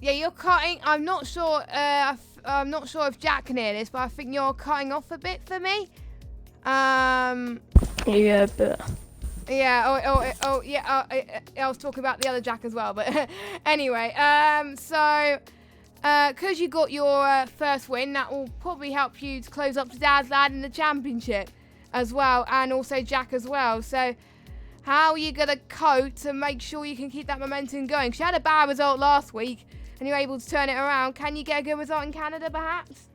Yeah, you're cutting. I'm not sure. I'm not sure if Jack can hear this, but I think you're cutting off a bit for me. Yeah, but. Yeah. Oh. Yeah. I was talking about the other Jack as well, but anyway. So, because you got your first win, that will probably help you to close up to Dad's Lad in the championship as well, and also Jack as well. So, how are you gonna cope to make sure you can keep that momentum going? 'Cause you had a bad result last week, and you're able to turn it around. Can you get a good result in Canada, perhaps?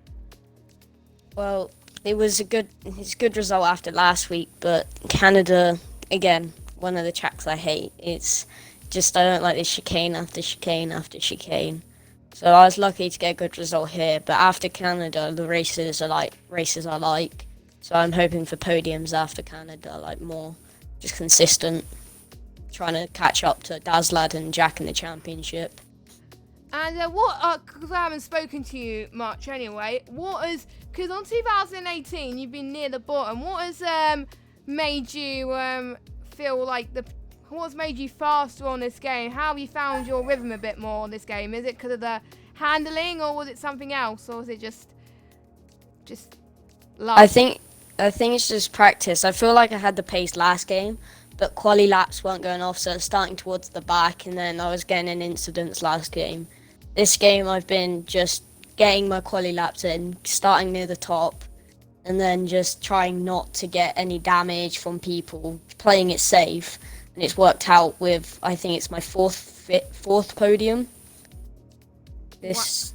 Well, it's a good result after last week, but Canada, again, one of the tracks I hate. It's just, I don't like this chicane after chicane after chicane. So I was lucky to get a good result here, but after Canada, the races are like races I like. So I'm hoping for podiums after Canada, like more just consistent, trying to catch up to Dazlad and Jack in the championship. And because I haven't spoken to you much anyway, because on 2018 you've been near the bottom, what has made you feel like what's made you faster on this game? How have you found your rhythm a bit more on this game? Is it because of the handling, or was it something else, or was it just luck? I think it's just practice. I feel like I had the pace last game, but quali laps weren't going off, so I was starting towards the back, and then I was getting in incidents last game. This game, I've been just getting my quali laps in, starting near the top, and then just trying not to get any damage from people, playing it safe, and it's worked out with, I think it's my fourth podium. That is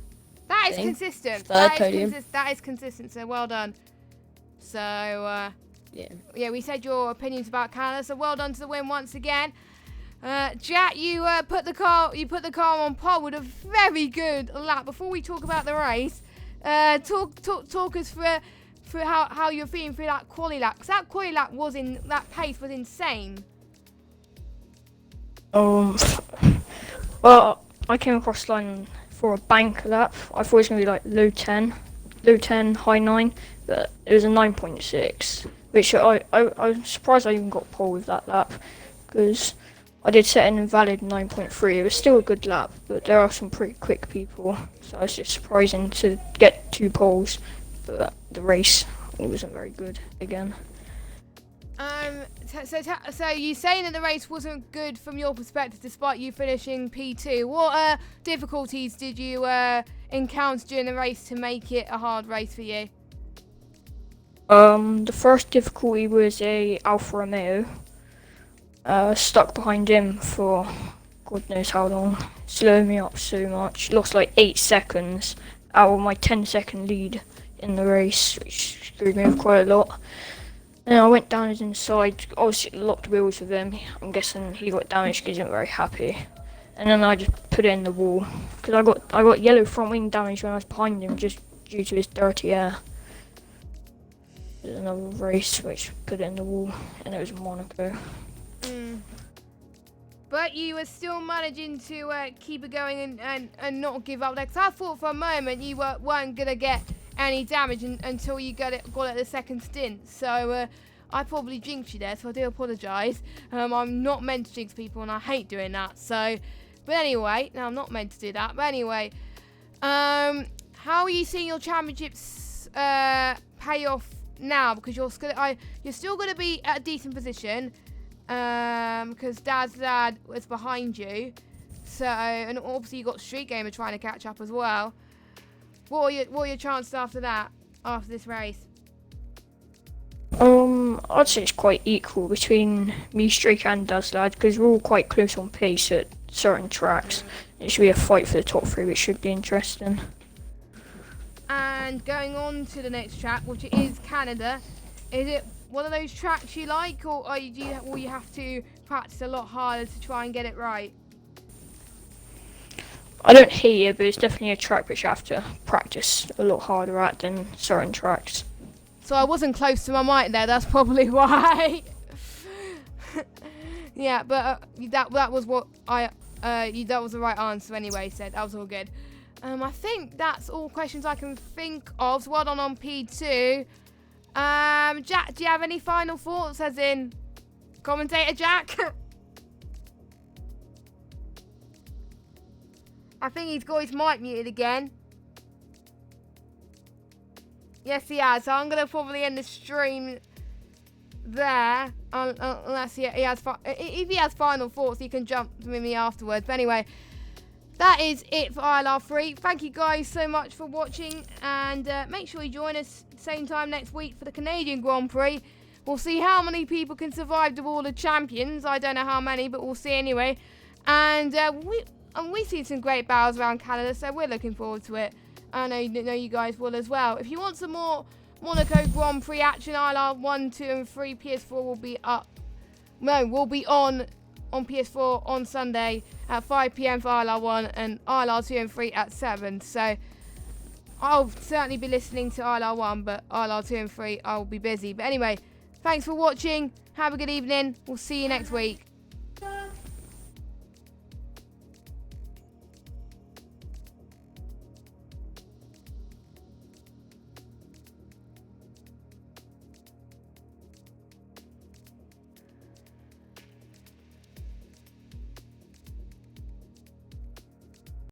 consistent. Third podium. That is consistent, so well done. So, yeah, we said your opinions about Canada, so well done to the win once again. Jack, you put the car on pole with a very good lap. Before we talk about the race, talk us through how you're feeling through that quali lap. 'Cause that quali lap that pace was insane. Well, I came across the line for a bank lap. I thought it was going to be like low 10, high 9, but it was a 9.6. which I'm surprised I even got pole with that lap, because I did set an invalid 9.3. It was still a good lap, but there are some pretty quick people, so it's just surprising to get 2 poles, but the race, it wasn't very good again. So you saying that the race wasn't good from your perspective, despite you finishing P2. What difficulties did you encounter during the race to make it a hard race for you? The first difficulty was a Alfa Romeo. Stuck behind him for God knows how long. Slowed me up so much. Lost like 8 seconds out of my 10-second lead in the race, which screwed me up quite a lot. And I went down his inside, obviously locked wheels with him. I'm guessing he got damaged because he wasn't very happy. And then I just put it in the wall, because I got yellow front wing damage when I was behind him, just due to his dirty air. There's another race which put it in the wall, and it was Monaco. But you were still managing to keep it going and not give up there. Because I thought for a moment you weren't going to get any damage until you got it the second stint. So I probably jinxed you there, so I do apologise. I'm not meant to jinx people, and I hate doing that. So, but anyway, no, I'm not meant to do that. But anyway, how are you seeing your championships pay off now? Because you're still going to be at a decent position. Because Dad's dad was behind you, so, and obviously you got Street Gamer trying to catch up as well. What are your chances after this race? I'd say it's quite equal between me, Streak, and Dad's lad, because we're all quite close on pace at certain tracks. It should be a fight for the top 3, which should be interesting. And going on to the next track, which is Canada, is it one of those tracks you like, or will you have to practice a lot harder to try and get it right? I don't hate it, but it's definitely a track which you have to practice a lot harder at than certain tracks. So I wasn't close to my mic there, that's probably why. Yeah, but that was what that was the right answer anyway, so that was all good. I think that's all questions I can think of. So well done on P2. Jack, do you have any final thoughts, as in commentator Jack? I think he's got his mic muted again. Yes, he has. So I'm going to probably end the stream there. Unless if he has final thoughts, he can jump with me afterwards. But anyway, that is it for ILR3. Thank you guys so much for watching. And make sure you join us same time next week for the Canadian Grand Prix. We'll see how many people can survive the Wall of Champions. I don't know how many, but we'll see anyway. And we see some great battles around Canada, so we're looking forward to it. I know you guys will as well. If you want some more Monaco Grand Prix action, ILR 1, 2 and 3 PS4 will be up. No, will be on PS4 on Sunday at 5 PM for ILR 1 and ILR 2 and 3 at 7. So I'll certainly be listening to ILR 1, but ILR 2 and 3 I'll be busy. But anyway, thanks for watching. Have a good evening. We'll see you next week.